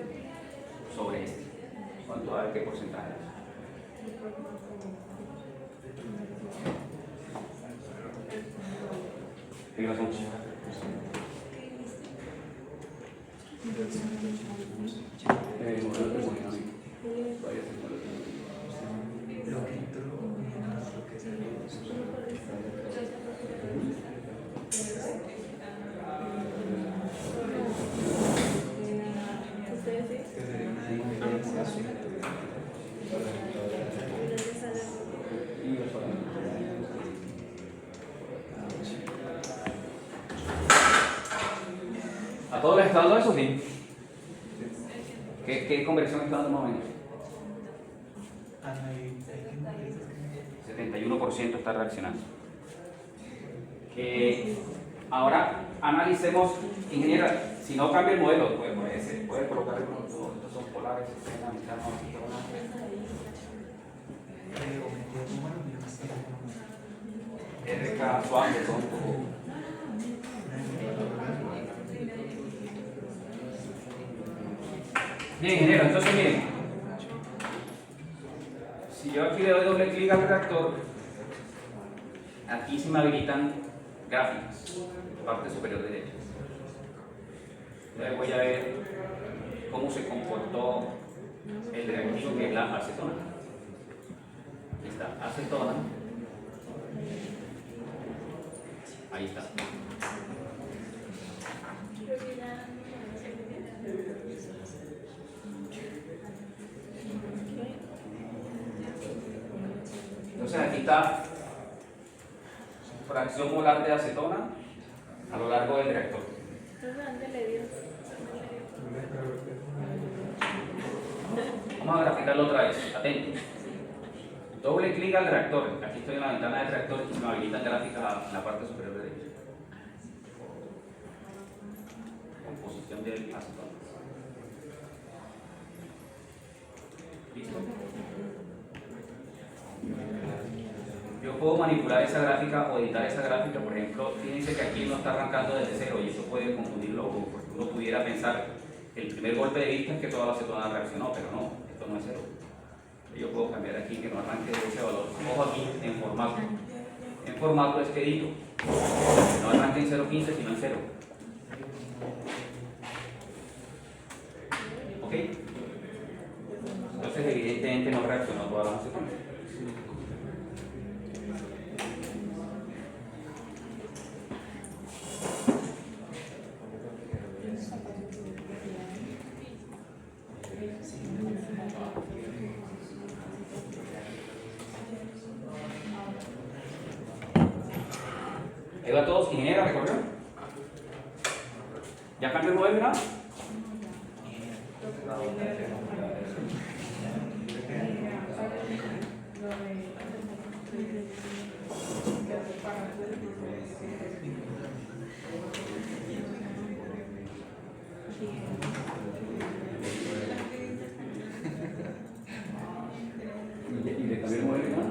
sobre este. ¿Cuánto da? ¿Qué porcentaje? ¿Qué razón? Lo que entró menos lo que salió. Que sería una diferencia ¿A todos les está dando eso? Sí. ¿Qué conversión está dando más o menos? 71% está reaccionando. Ahora analicemos, ingeniera, si no cambia el modelo, puede colocar el modelo, estos son polares, en la mitad, no, aquí todo RK suave, tonto. Bien, ingeniero, entonces miren, si yo aquí le doy doble clic al reactor, aquí se me habilitan gráficas, parte superior derecha. Entonces voy a ver cómo se comportó el reactivo que es la acetona. Aquí está, acetona. Ahí está. Entonces aquí está fracción molar de acetona a lo largo del reactor. Vamos a graficarlo otra vez, atentos. Doble clic al reactor, aquí estoy en la ventana del reactor y me habilitan gráficas en la parte superior derecha. Composición del acetona. ¿Listo? Yo puedo manipular esa gráfica o editar esa gráfica, por ejemplo, fíjense que aquí no está arrancando desde cero y eso puede confundirlo, porque uno pudiera pensar que el primer golpe de vista es que toda la acetona reaccionó, pero no, esto no es cero. Yo puedo cambiar aquí que no arranque de ese valor. Ojo aquí en formato. En formato es que edito. No arranque en 0.15 sino en 0. ¿Ok? Entonces evidentemente no reaccionó toda la acetona. Ahí va todos, ingeniera, ¿recorrió? ¿Ya cambió el modelo? ¿No? ¿Y le cambió el modelo? ¿No?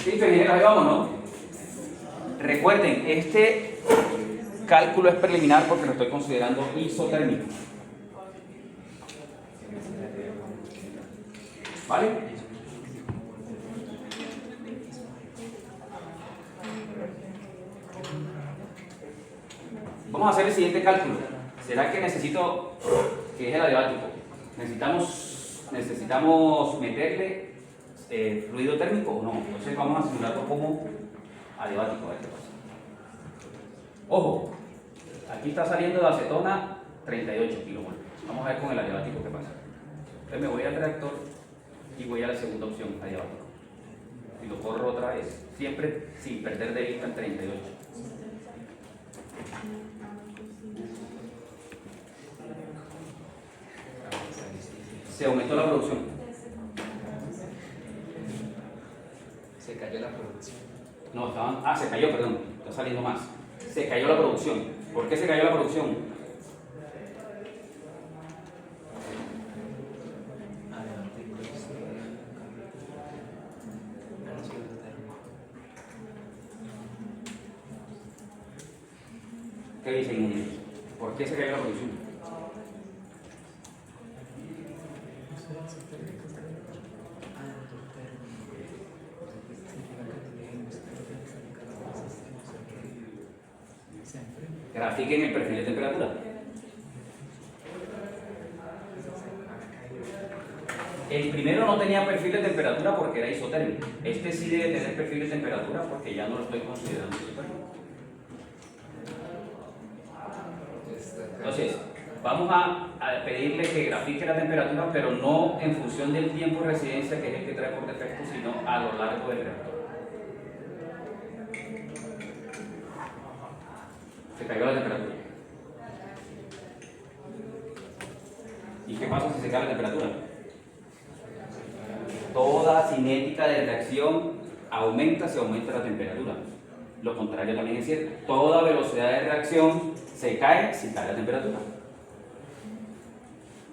Listo, ingenieros, ahí vamos, ¿no? Recuerden, este cálculo es preliminar porque lo estoy considerando isotérmico. ¿Vale? Vamos a hacer el siguiente cálculo. ¿Será que necesito, que es el adiabático, necesitamos meterle fluido térmico o no? Entonces vamos a simularlo como adiabático, a ver qué pasa. Ojo, aquí está saliendo de acetona 38 kilomol. Vamos a ver con el adiabático qué pasa. Entonces me voy al reactor y voy a la segunda opción, ahí abajo. Y lo corro otra vez, siempre sin perder de vista el 38. Se aumentó la producción. Se cayó la producción. No, se cayó, perdón, está saliendo más. Se cayó la producción. ¿Por qué se cayó la producción? ¿Qué dicen? ¿Por qué se cayó la producción? Grafiquen el perfil de temperatura. El primero no tenía perfil de temperatura porque era isotérmico. Este sí debe tener perfil de temperatura porque ya no lo estoy considerando isotérmico. Entonces, vamos a pedirle que grafique la temperatura, pero no en función del tiempo de residencia, que es el que trae por defecto, sino a lo largo del reactor. Se cayó la temperatura. ¿Y qué pasa si se cae la temperatura? Toda cinética de reacción aumenta si aumenta la temperatura. Lo contrario también es cierto. Toda velocidad de reacción se cae si cae la temperatura.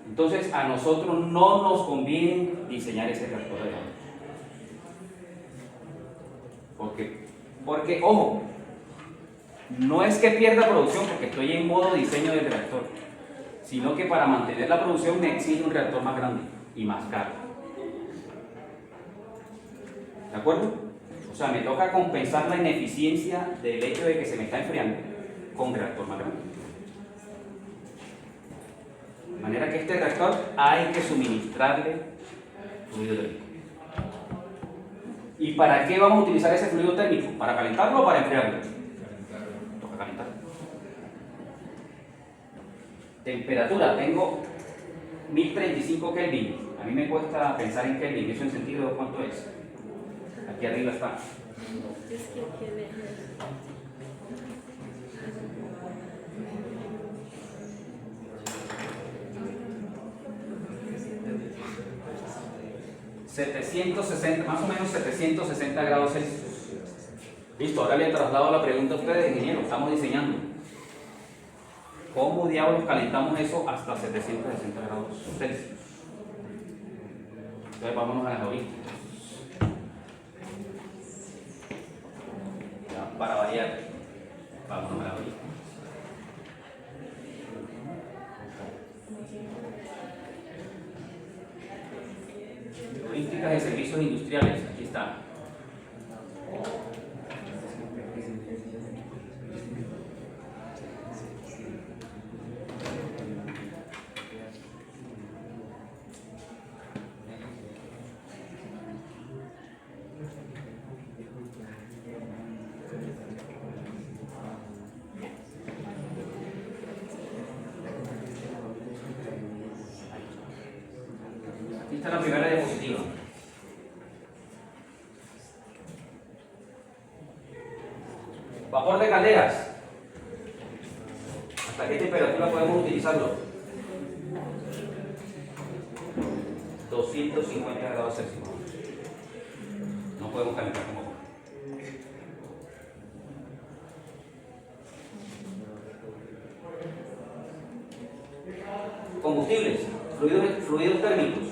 Entonces, a nosotros no nos conviene diseñar ese reactor de calor. Porque, ojo, no es que pierda producción porque estoy en modo diseño del reactor, sino que para mantener la producción me exige un reactor más grande y más caro. ¿De acuerdo? O sea, me toca compensar la ineficiencia del hecho de que se me está enfriando con un reactor más grande. De manera que este reactor hay que suministrarle fluido térmico. ¿Y para qué vamos a utilizar ese fluido térmico? ¿Para calentarlo o para enfriarlo? Toca calentarlo. Temperatura, tengo 1035 Kelvin. A mí me cuesta pensar en Kelvin, ¿eso en sentido de cuánto es? Aquí arriba está. Es que tiene 760, más o menos 760 grados Celsius. Listo, ahora le traslado la pregunta a ustedes, ingeniero. Estamos diseñando. ¿Cómo diablos calentamos eso hasta 760 grados Celsius? Entonces vámonos a las heurísticas. Para variar, vámonos a las heurísticas. Heurísticas de servicios industriales, aquí está. Esta es la primera diapositiva. Vapor de calderas. ¿Hasta qué temperatura podemos utilizarlo? 250 grados Celsius. No podemos calentar como vapor. Combustibles, fluidos térmicos.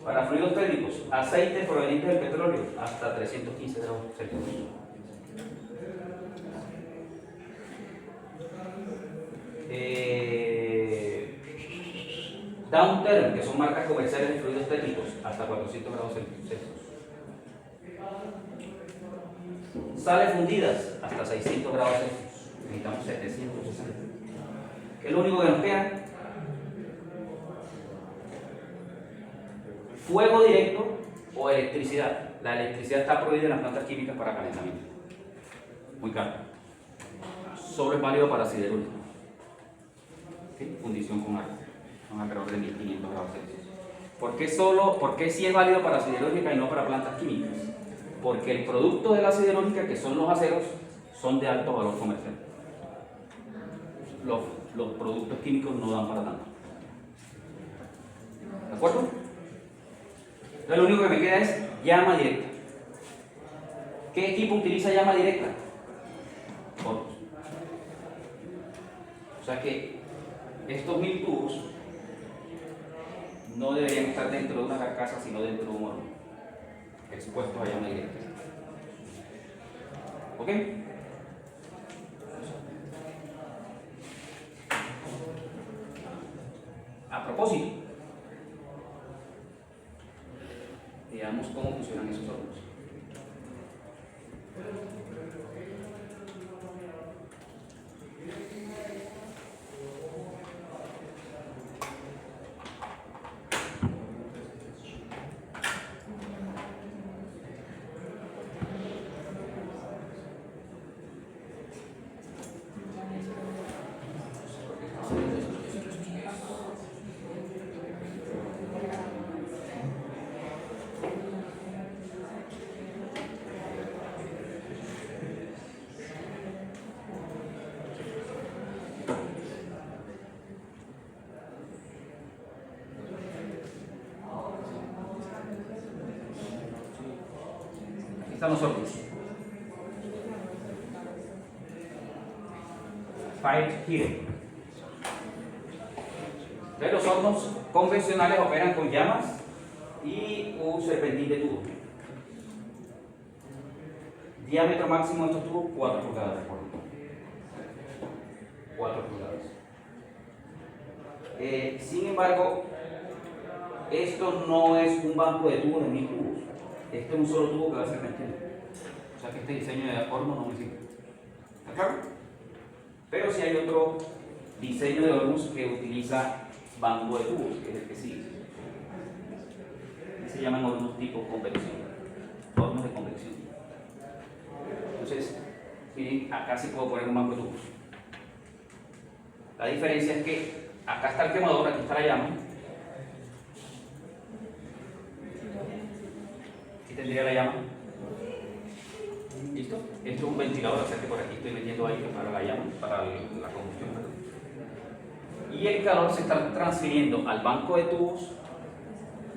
Para fluidos térmicos, aceites provenientes del petróleo hasta 315 grados Celsius. Downterm, que son marcas comerciales de fluidos térmicos, hasta 400 grados Celsius. Sales fundidas, hasta 600 grados Celsius. Necesitamos 760. ¿Qué es lo único que nos queda? Fuego directo o electricidad. La electricidad está prohibida en las plantas químicas para calentamiento. Muy caro. Solo es válido para siderúrgica. ¿Sí? Fundición con agua. Son alrededor de 1500 grados Celsius. ¿Por qué sí es válido para siderúrgica y no para plantas químicas? Porque el producto de la siderúrgica, que son los aceros, son de alto valor comercial. Los productos químicos no dan para tanto. ¿De acuerdo? Entonces lo único que me queda es llama directa. ¿Qué equipo utiliza llama directa? Hornos. O sea que estos 1000 tubos no deberían estar dentro de una carcasa, sino dentro de un horno, expuestos a llama directa. ¿Ok? A propósito, veamos cómo funcionan esos hornos. Están los hornos. Fire heater. Entonces los hornos convencionales operan con llamas y un serpentín de tubo. Diámetro máximo de estos tubos 4 pulgadas, recuerdo. 4 pulgadas. Sin embargo, esto no es un banco de tubos de 1000 tubos. Este es un solo tubo que va a ser serpentín. O sea que este diseño de horno no me sirve. ¿Está claro? Pero sí hay otro diseño de hornos que utiliza banco de tubos, que es el que sigue. Se llaman hornos tipo convección. Hornos de convección. Entonces, miren, acá sí puedo poner un banco de tubos. La diferencia es que acá está el quemador, aquí está la llama. Aquí tendría la llama. ¿Listo? Esto es un ventilador, o sea que por aquí estoy metiendo aire para la llama, para la combustión. Y el calor se está transfiriendo al banco de tubos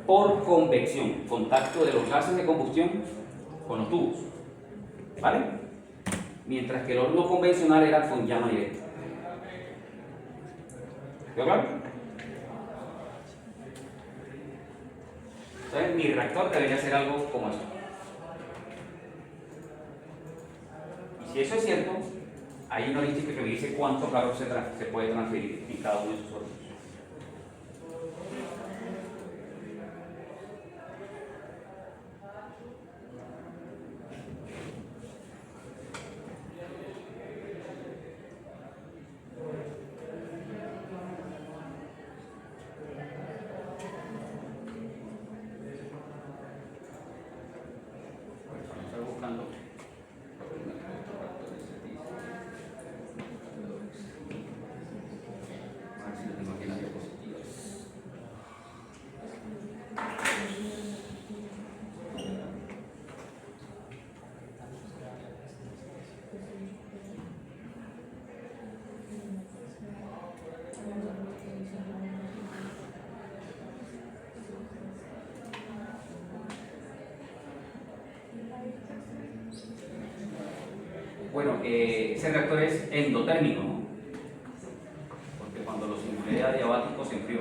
por convección, contacto de los gases de combustión con los tubos. ¿Vale? Mientras que el horno convencional era con llama directa. ¿Quedó claro? Entonces mi reactor debería ser algo como esto. Y si eso es cierto, hay una lista que me dice cuánto calor se puede transferir en cada uno de esos hornos. Bueno, ese reactor es endotérmico, ¿no? Porque cuando lo simulé adiabático se enfrió.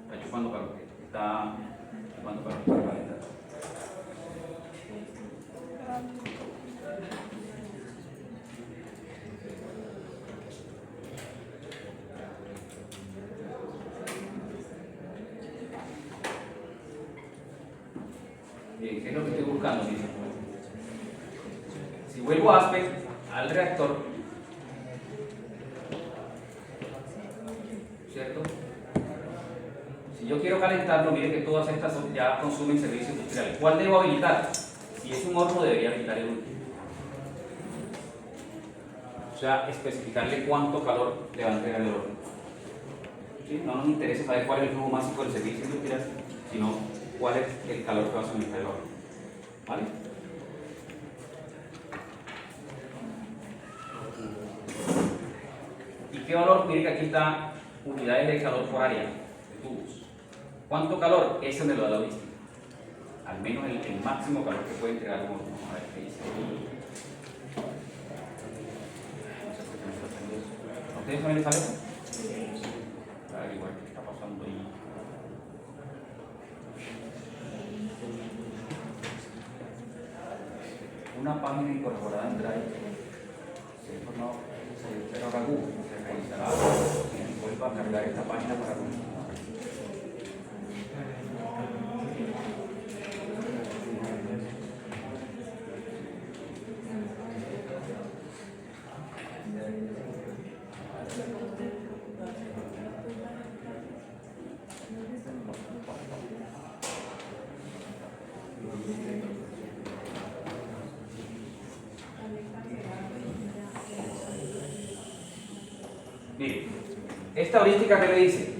Está chupando calor. Está chupando calor para calentar. Bien, ¿qué es lo que estoy buscando? Si vuelvo a aspect al reactor, ¿cierto? Si yo quiero calentarlo, mire que todas estas ya consumen servicios industriales. ¿Cuál debo habilitar? Si es un horno, debería habilitar el último. O sea, especificarle cuánto calor le va a entregar el horno. ¿Sí? No nos interesa saber cuál es el flujo máximo del servicio industrial, sino cuál es el calor que va a suministrar el horno. ¿Vale? ¿Y qué valor? Mire que aquí está unidades de calor por área de tubos. ¿Cuánto calor? Eso me lo da la heurística. Al menos el máximo calor que puede entregar un horno. A ver qué dice. ¿A ustedes también les sale eso? Para averiguar qué está pasando ahí. Una página incorporada en Drive se ha informado, pero ahora Google se realizará y vuelva a cargar esta página para continuar. Mire, esta heurística que le dice,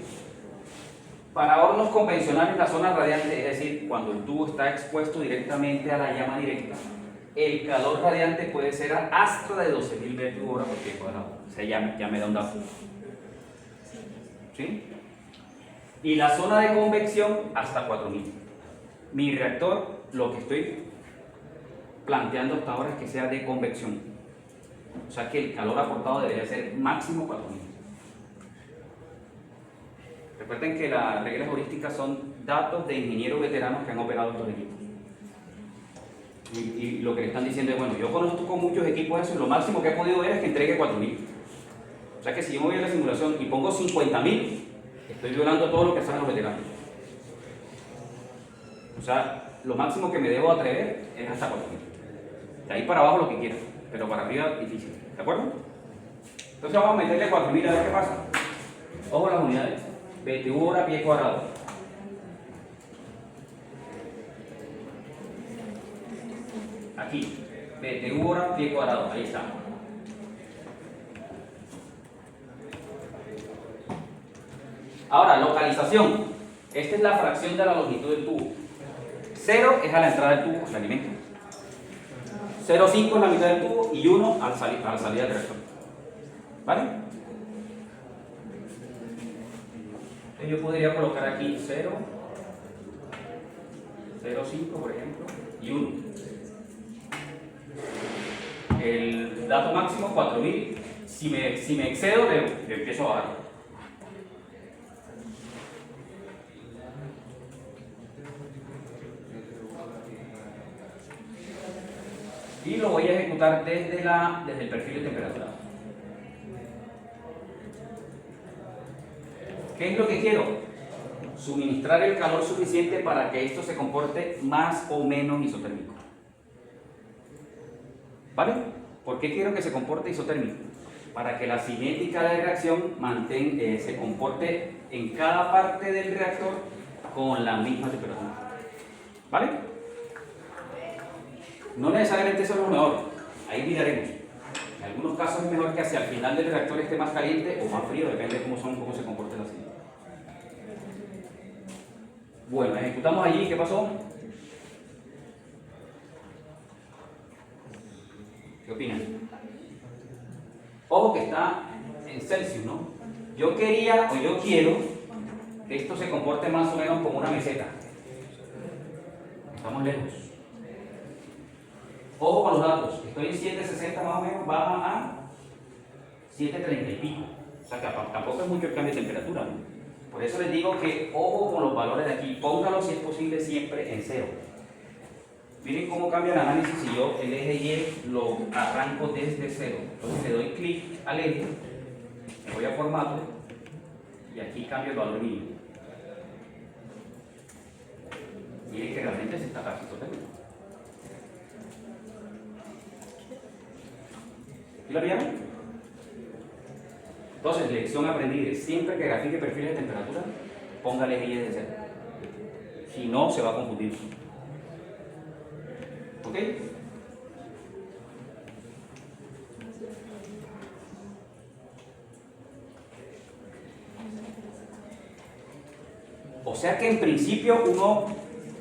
para hornos convencionales la zona radiante, es decir, cuando el tubo está expuesto directamente a la llama directa, el calor radiante puede ser hasta de 12.000 metros por hora por pie cuadrado. O sea, ya me da un dato. ¿Sí? Y la zona de convección hasta 4.000. Mi reactor, lo que estoy planteando hasta ahora es que sea de convección. O sea que el calor aportado debería ser máximo 4.000. Recuerden que las reglas heurísticas son datos de ingenieros veteranos que han operado estos equipos. Y lo que le están diciendo es, bueno, yo conozco muchos equipos de eso y lo máximo que he podido ver es que entregue 4.000. O sea que si yo me voy a la simulación y pongo 50.000, estoy violando todo lo que saben los veteranos. O sea, lo máximo que me debo atrever es hasta 4.000. De ahí para abajo lo que quiera, pero para arriba difícil. ¿De acuerdo? Entonces vamos a meterle 4.000 a ver qué pasa. Ojo las unidades. BTU hora pie cuadrado. Aquí, BTU hora pie cuadrado, ahí está. Ahora, localización. Esta es la fracción de la longitud del tubo. 0 es a la entrada del tubo, el alimento. 0,5 es la mitad del tubo y 1 a la salida del reactor. ¿Vale? Yo podría colocar aquí 0, 0,5 por ejemplo, y 1. El dato máximo 4.000. Si me excedo, le empiezo a bajar. Y lo voy a ejecutar desde el perfil de temperatura. ¿Qué es lo que quiero? Suministrar el calor suficiente para que esto se comporte más o menos isotérmico. ¿Vale? ¿Por qué quiero que se comporte isotérmico? Para que la cinética de reacción se comporte en cada parte del reactor con la misma temperatura. ¿Vale? No necesariamente eso es lo mejor, ahí miraremos. En algunos casos es mejor que hacia el final del reactor esté más caliente o más frío, depende de cómo se comporte la cinética. Bueno, ejecutamos allí, ¿qué pasó? ¿Qué opinan? Ojo que está en Celsius, ¿no? Yo quiero que esto se comporte más o menos como una meseta. Estamos lejos. Ojo con los datos, estoy en 760 más o menos, baja a 730 y pico. O sea que tampoco es mucho el cambio de temperatura, ¿no? Por eso les digo que ojo con los valores de aquí, póngalo si es posible siempre en 0. Miren cómo cambia el análisis si yo el eje Y lo arranco desde 0. Entonces le doy clic al eje, me voy a formato y aquí cambio el valor mínimo. Miren que realmente se está casi isotérmico. ¿Y lo vieron? Entonces, lección aprendida, siempre que grafique perfiles de temperatura, póngale eje Y de 0. Si no, se va a confundir. ¿Ok? O sea que en principio uno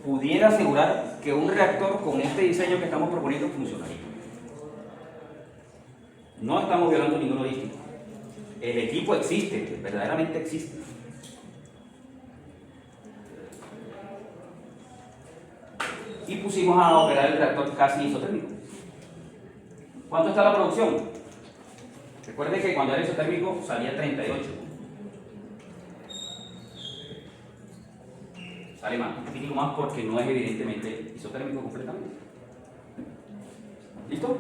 pudiera asegurar que un reactor con este diseño que estamos proponiendo funcionaría. No estamos violando ningún logístico. El equipo existe, verdaderamente existe. Y pusimos a operar el reactor casi isotérmico. ¿Cuánto está la producción? Recuerden que cuando era isotérmico salía 38. Sale más, un poquitico más porque no es evidentemente isotérmico completamente. ¿Listo?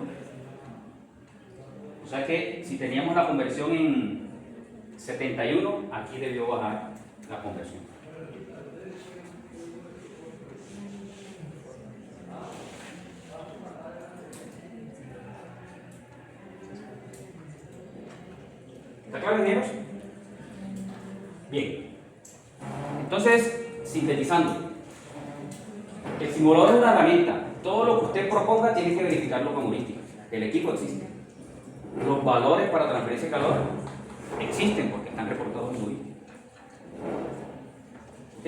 O sea que si teníamos la conversión en 71, aquí debió bajar la conversión. ¿Está claro, ingenieros? Bien. Entonces, sintetizando. El simulador es una herramienta. Todo lo que usted proponga tiene que verificarlo con heurística. El equipo existe. Los valores para transferencia de calor existen porque están reportados en heurística. ¿Ok?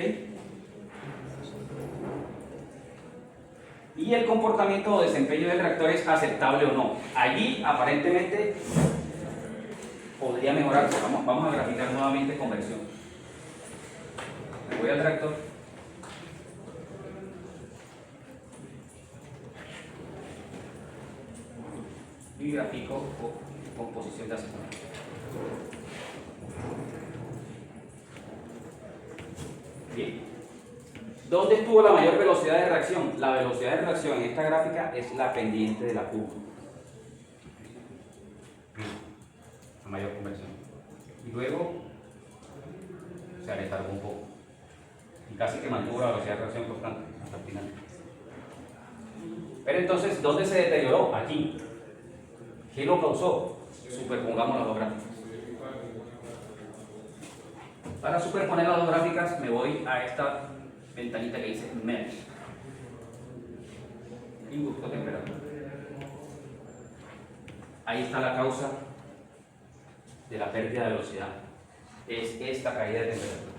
Y el comportamiento o desempeño del reactor es aceptable o no. Allí, aparentemente, podría mejorarse. Vamos a graficar nuevamente conversión. Me voy al reactor. Y grafico composición de acetona. Bien. ¿Dónde estuvo la mayor velocidad de reacción? La velocidad de reacción en esta gráfica es la pendiente de la curva. La mayor conversión. Y luego se retardó un poco. Y casi que mantuvo la velocidad de reacción constante hasta el final. Pero entonces, ¿dónde se deterioró? Aquí. ¿Qué lo causó? Superpongamos las dos gráficas. Para superponer las dos gráficas me voy a esta ventanita que dice Mesh. Y busco temperatura. Ahí está la causa de la pérdida de velocidad. Es esta caída de temperatura.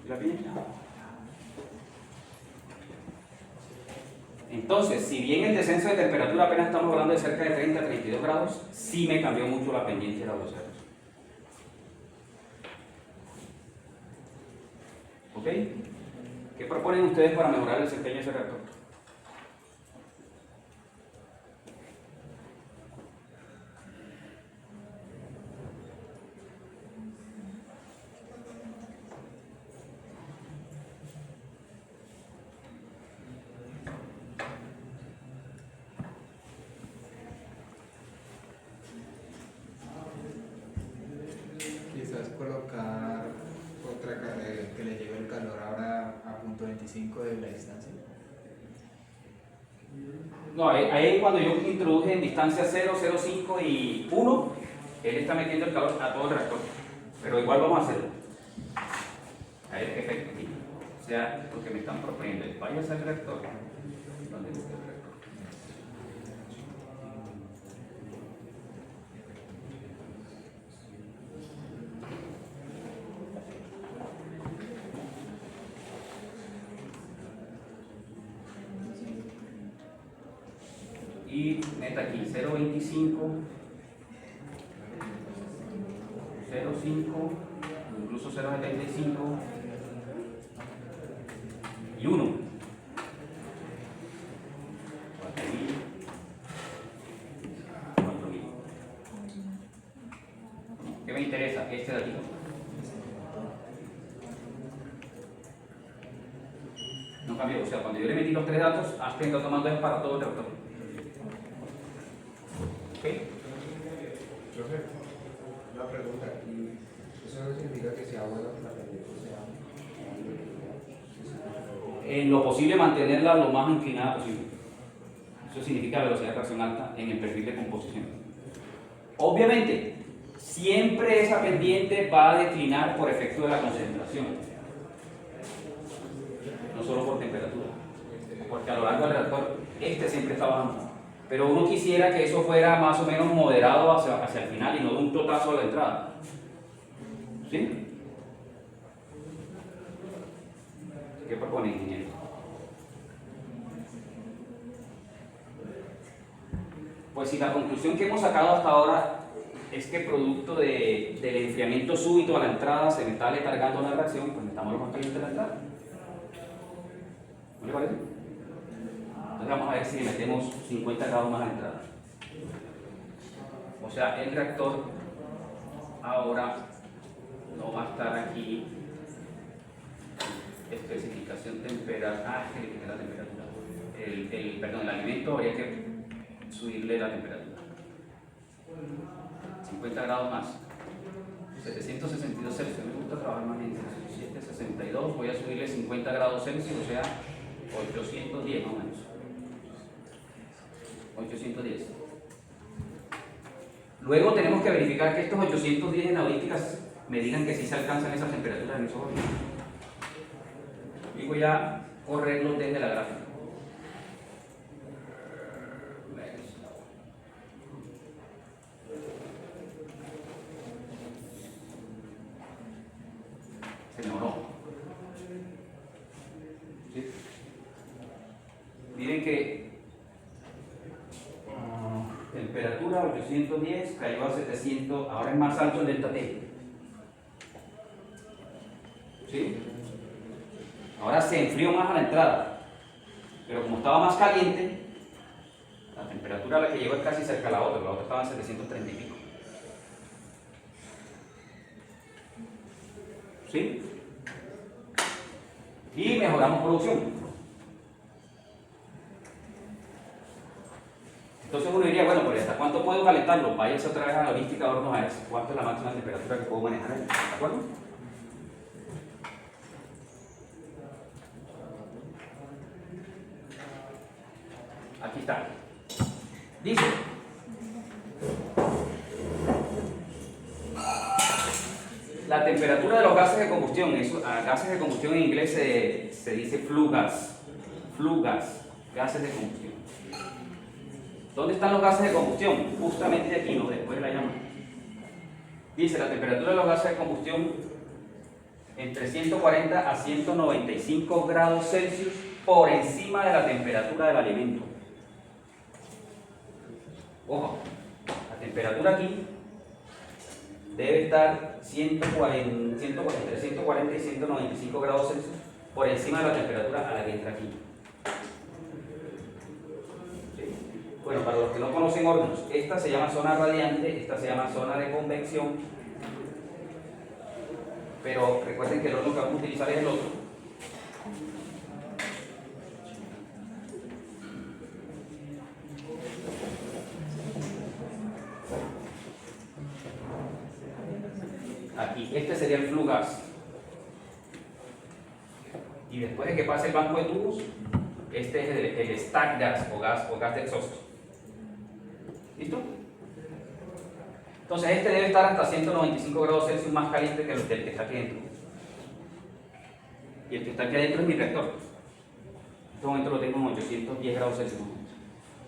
¿La piensa? Entonces, si bien el descenso de temperatura apenas estamos hablando de cerca de 30 a 32 grados, sí me cambió mucho la pendiente de la velocidad. ¿Ok? ¿Qué proponen ustedes para mejorar el desempeño de ese reactor? Quizás colocar otra que le lleve el calor ahora a punto 25 de la distancia. No, ahí cuando yo introduje en distancia 0, 0,5 y 1, él está metiendo el calor a todo el reactor. Pero igual vamos a hacerlo. A ver qué efecto tiene. O sea, lo que me están proponiendo es vayas al reactor. ¿Dónde está el reactor? Y meta aquí 0.25, 0.5, incluso 0.75 y 1. 4.000, ¿qué me interesa? Este de aquí. No cambió, o sea, cuando yo le metí los tres datos, Aspen está tomando es para todo el reactor. ¿Ok? Profe, una pregunta. ¿Y eso no significa que sea bueno que la pendiente sea? En lo posible mantenerla lo más inclinada posible. Eso significa velocidad de reacción alta en el perfil de composición. Obviamente, siempre esa pendiente va a declinar por efecto de la concentración, no solo por temperatura, porque a lo largo del reactor este siempre está bajando. Pero uno quisiera que eso fuera más o menos moderado hacia el final y no de un totazo a la entrada. ¿Sí? ¿Qué propone, ingeniero? Pues si la conclusión que hemos sacado hasta ahora es que producto del enfriamiento súbito a la entrada se me está letargando la reacción, pues necesitamos lo más caliente de la entrada. ¿No le parece? Entonces vamos a ver si le metemos 50 grados más a la entrada. O sea, el reactor ahora no va a estar aquí. Especificación temperatura. Que le quité la temperatura. Perdón, el alimento habría que subirle la temperatura. 50 grados más. 762 Celsius. Me gusta trabajar más en 762. Voy a subirle 50 grados Celsius, o sea, 810 más o menos. 810. Luego tenemos que verificar que estos 810 en audísticas me digan que sí se alcanzan esas temperaturas en esos hornos. Y voy a correrlo desde la gráfica. Se me oró. ¿Sí? Miren que temperatura 810 cayó a 700, ahora es más alto el delta T. ¿Sí? Ahora se enfrió más a la entrada, pero como estaba más caliente, la temperatura a la que llegó es casi cerca a la otra estaba en 730 y pico. ¿Sí? Y mejoramos producción. Entonces uno diría, bueno, pues ¿hasta cuánto puedo calentarlo? Váyase otra vez a la holística de hornos a ver cuánto es la máxima temperatura que puedo manejar ahí. ¿De acuerdo? Aquí está. Dice: la temperatura de los gases de combustión, gases de combustión en inglés se dice flue gas, gases de combustión. ¿Dónde están los gases de combustión? Justamente aquí, ¿no? Después de la llama. Dice: la temperatura de los gases de combustión entre 140 a 195 grados Celsius por encima de la temperatura del alimento. Ojo, la temperatura aquí debe estar entre 140 y 195 grados Celsius por encima de la temperatura a la que entra aquí. ¿Sí? Bueno, para los que no conocen hornos, esta se llama zona radiante, esta se llama zona de convección, pero recuerden que el horno que vamos a utilizar es el otro. Aquí, este sería el flue gas. Y después de que pase el banco de tubos, este es el stack gas o gas de exhausto. ¿Listo? Entonces este debe estar hasta 195 grados Celsius más caliente que el que está aquí dentro. Y el que está aquí adentro es mi reactor. En este momento lo tengo en 810 grados Celsius.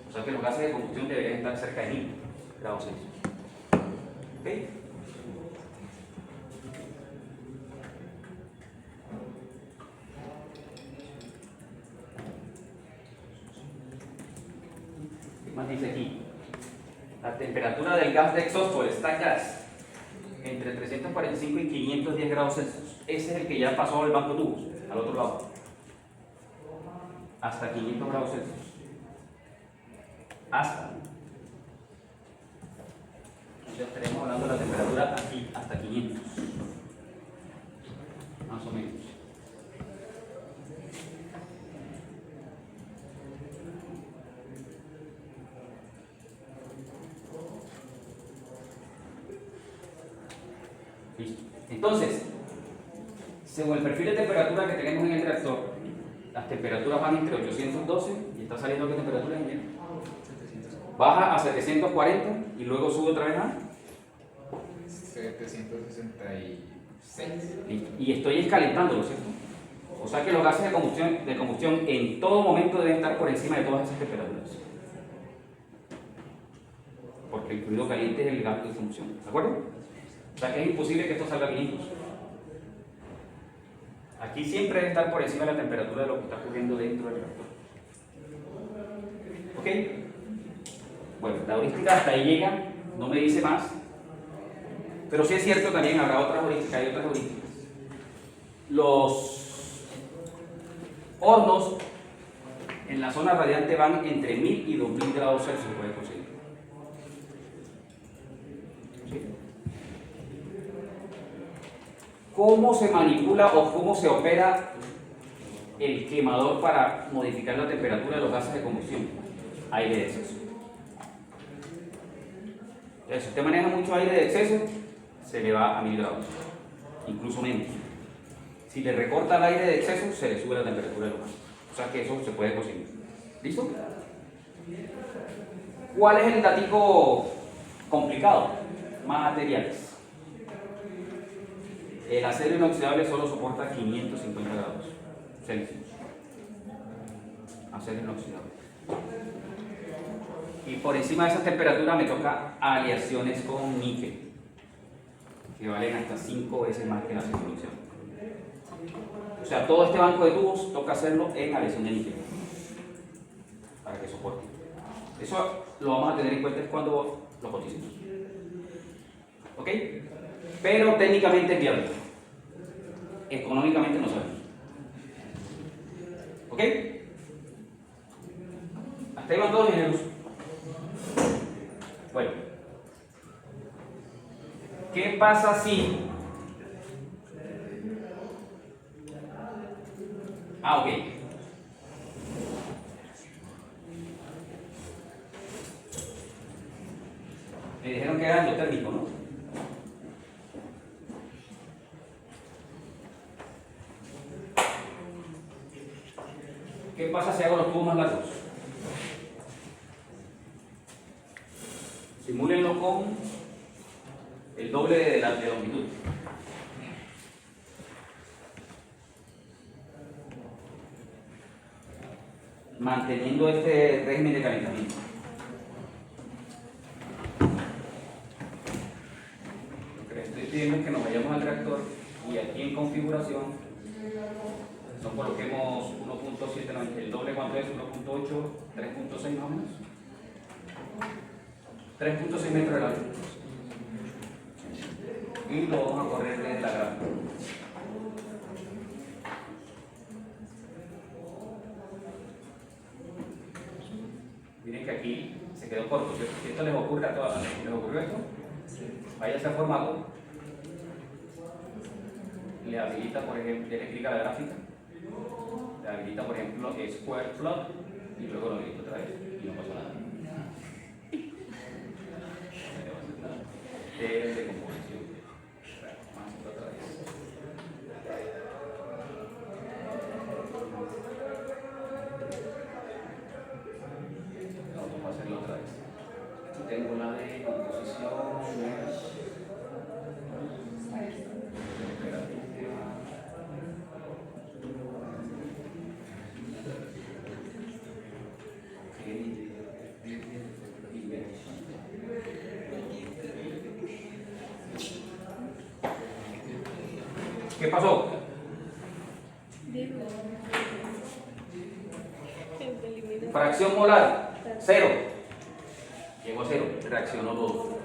O sea que los gases de combustión deberían estar cerca de 1000 grados Celsius. ¿Ok? Más dice aquí, la temperatura del gas de exhausto, el stack gas, entre 345 y 510 grados Celsius. Ese es el que ya pasó el banco de tubos, al otro lado, hasta 500 grados Celsius. Ya estaremos hablando de la temperatura aquí, hasta 500, más o menos. Entonces, según el perfil de temperatura que tenemos en el reactor, las temperaturas van entre 812 y está saliendo ¿qué temperatura es? Baja a 740 y luego sube otra vez a 766. y estoy escalentándolo, ¿cierto? O sea que los gases de combustión en todo momento deben estar por encima de todas esas temperaturas. Porque el fluido caliente es el gas de combustión, ¿de acuerdo? sea que es imposible que esto salga 500. Aquí siempre debe estar por encima de la temperatura de lo que está ocurriendo dentro del reactor. ¿Ok? Bueno, la heurística hasta ahí llega, no me dice más. Pero sí es cierto, también habrá otras heurísticas, hay otras heurísticas. Los hornos en la zona radiante van entre 1000 y 2000 grados Celsius, se puede conseguir. ¿Sí? ¿Cómo se manipula o cómo se opera el quemador para modificar la temperatura de los gases de combustión? Aire de exceso. Entonces, si usted maneja mucho aire de exceso, se le va a 1000 grados, incluso menos. Si le recorta el aire de exceso, se le sube la temperatura de los gases. O sea que eso se puede conseguir. ¿Listo? ¿Cuál es el datico complicado? Materiales. El acero inoxidable solo soporta 550 grados Celsius. Acero inoxidable. Y por encima de esa temperatura me toca aleaciones con níquel, que valen hasta 5 veces más que el acero inoxidable. O sea, todo este banco de tubos toca hacerlo en aleación de níquel para que soporte. Eso lo vamos a tener en cuenta cuando lo coticemos. ¿Ok? Pero técnicamente es viable. Económicamente no sabemos. ¿Ok? Hasta ahí van todos, ingenieros. Bueno. ¿Qué pasa si... ok. Me dijeron que era endotérmico, ¿no? ¿Qué pasa si hago los tubos más largos? Simúlenlo con el doble de la longitud. Manteniendo este régimen de calentamiento. Lo que les estoy pidiendo es que nos vayamos al reactor y aquí en configuración nos coloquemos 1.790, el doble cuánto es 1.8, 3.6 más o menos. 3.6 metros de largo. Y lo vamos a correr desde la gráfica. Miren que aquí se quedó corto, ¿cierto? Si esto les ocurre a todas, ¿les ocurrió esto? Váyase a formato, le habilita, por ejemplo, le clic a la gráfica, le habilita, por ejemplo, Square Plot y luego lo habilita otra vez y no pasa nada. De composición. Vamos otra vez. Vamos a hacerlo otra vez. Aquí tengo la de composición. ¿Qué pasó? Fracción molar, 0. Llegó a 0, reaccionó todo.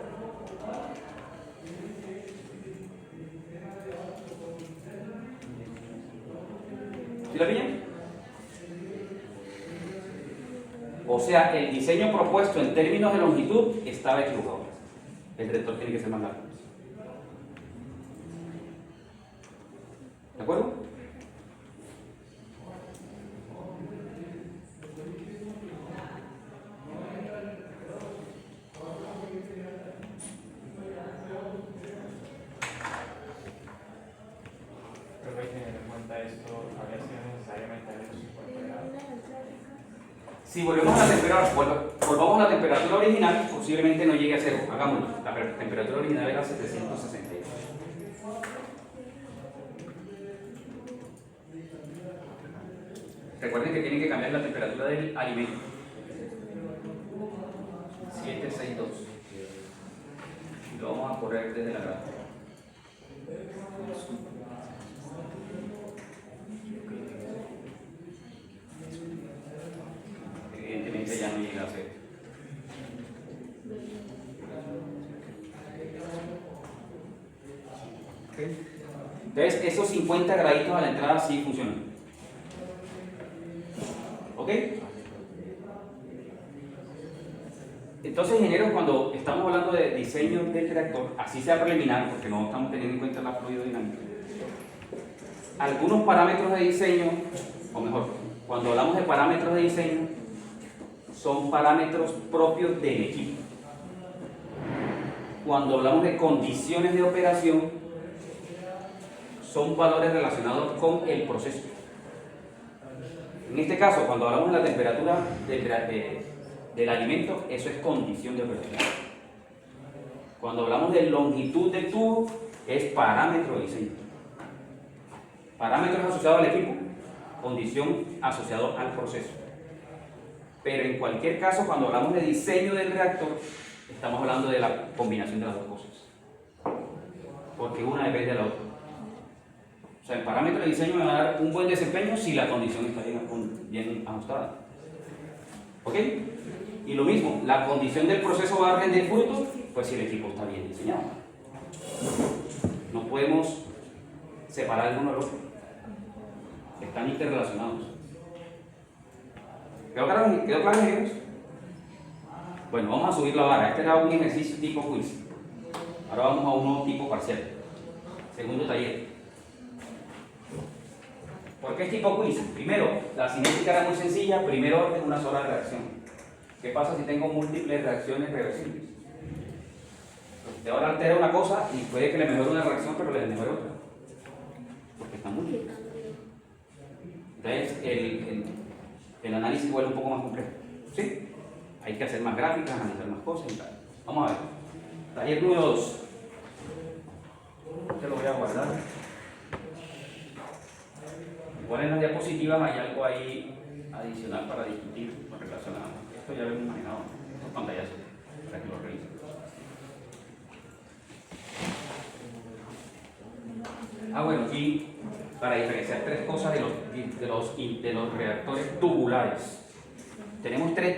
¿Sí la pillan? O sea, el diseño propuesto en términos de longitud estaba equivocado. El reactor tiene que ser más largo. ¿De acuerdo? Pero hay que tener en cuenta esto, habría sido necesariamente a los 50 grados. Si volvemos a la temperatura, volvamos a la temperatura original, posiblemente no llegue a 0. Hagámoslo. La temperatura original era 768. Recuerden que tienen que cambiar la temperatura del alimento. 762. Y lo vamos a correr desde la gráfica. Entonces, esos 50 graditos a la entrada sí funcionan. ¿Ok? Entonces, ingenieros, cuando estamos hablando de diseño del reactor, así sea preliminar, porque no estamos teniendo en cuenta la fluidodinámica, algunos parámetros de diseño, o mejor, cuando hablamos de parámetros de diseño, son parámetros propios del equipo. Cuando hablamos de condiciones de operación, son valores relacionados con el proceso. En este caso, cuando hablamos de la temperatura del alimento, eso es condición de operación. Cuando hablamos de longitud del tubo, es parámetro de diseño. Parámetros asociados al equipo, condición asociado al proceso. Pero en cualquier caso, cuando hablamos de diseño del reactor, estamos hablando de la combinación de las dos cosas. Porque una depende de la otra. O sea, el parámetro de diseño me va a dar un buen desempeño si la condición está bien ajustada. ¿Ok? Y lo mismo, la condición del proceso va a rendir frutos, pues si el equipo está bien diseñado. No podemos separar el uno del otro. Están interrelacionados. ¿Quedó claro, amigos? Bueno, vamos a subir la vara. Este era un ejercicio tipo quiz. Ahora vamos a uno tipo parcial. Segundo taller. ¿Por qué es tipo quiz? Primero, la cinética era muy sencilla. Primero orden, una sola reacción. ¿Qué pasa si tengo múltiples reacciones reversibles? Usted ahora altera una cosa y puede que le mejore una reacción, pero le mejore otra. Porque están múltiples. Entonces, el análisis vuelve un poco más complejo. ¿Sí? Hay que hacer más gráficas, analizar más cosas y tal. Vamos a ver. Taller número 2. Este lo voy a guardar. Igual en las diapositivas hay algo ahí adicional para discutir con relación a esto. Ya lo hemos manejado. Estos pantallazos para que lo revisen. Bueno, aquí para diferenciar tres cosas de los reactores tubulares. Tenemos tres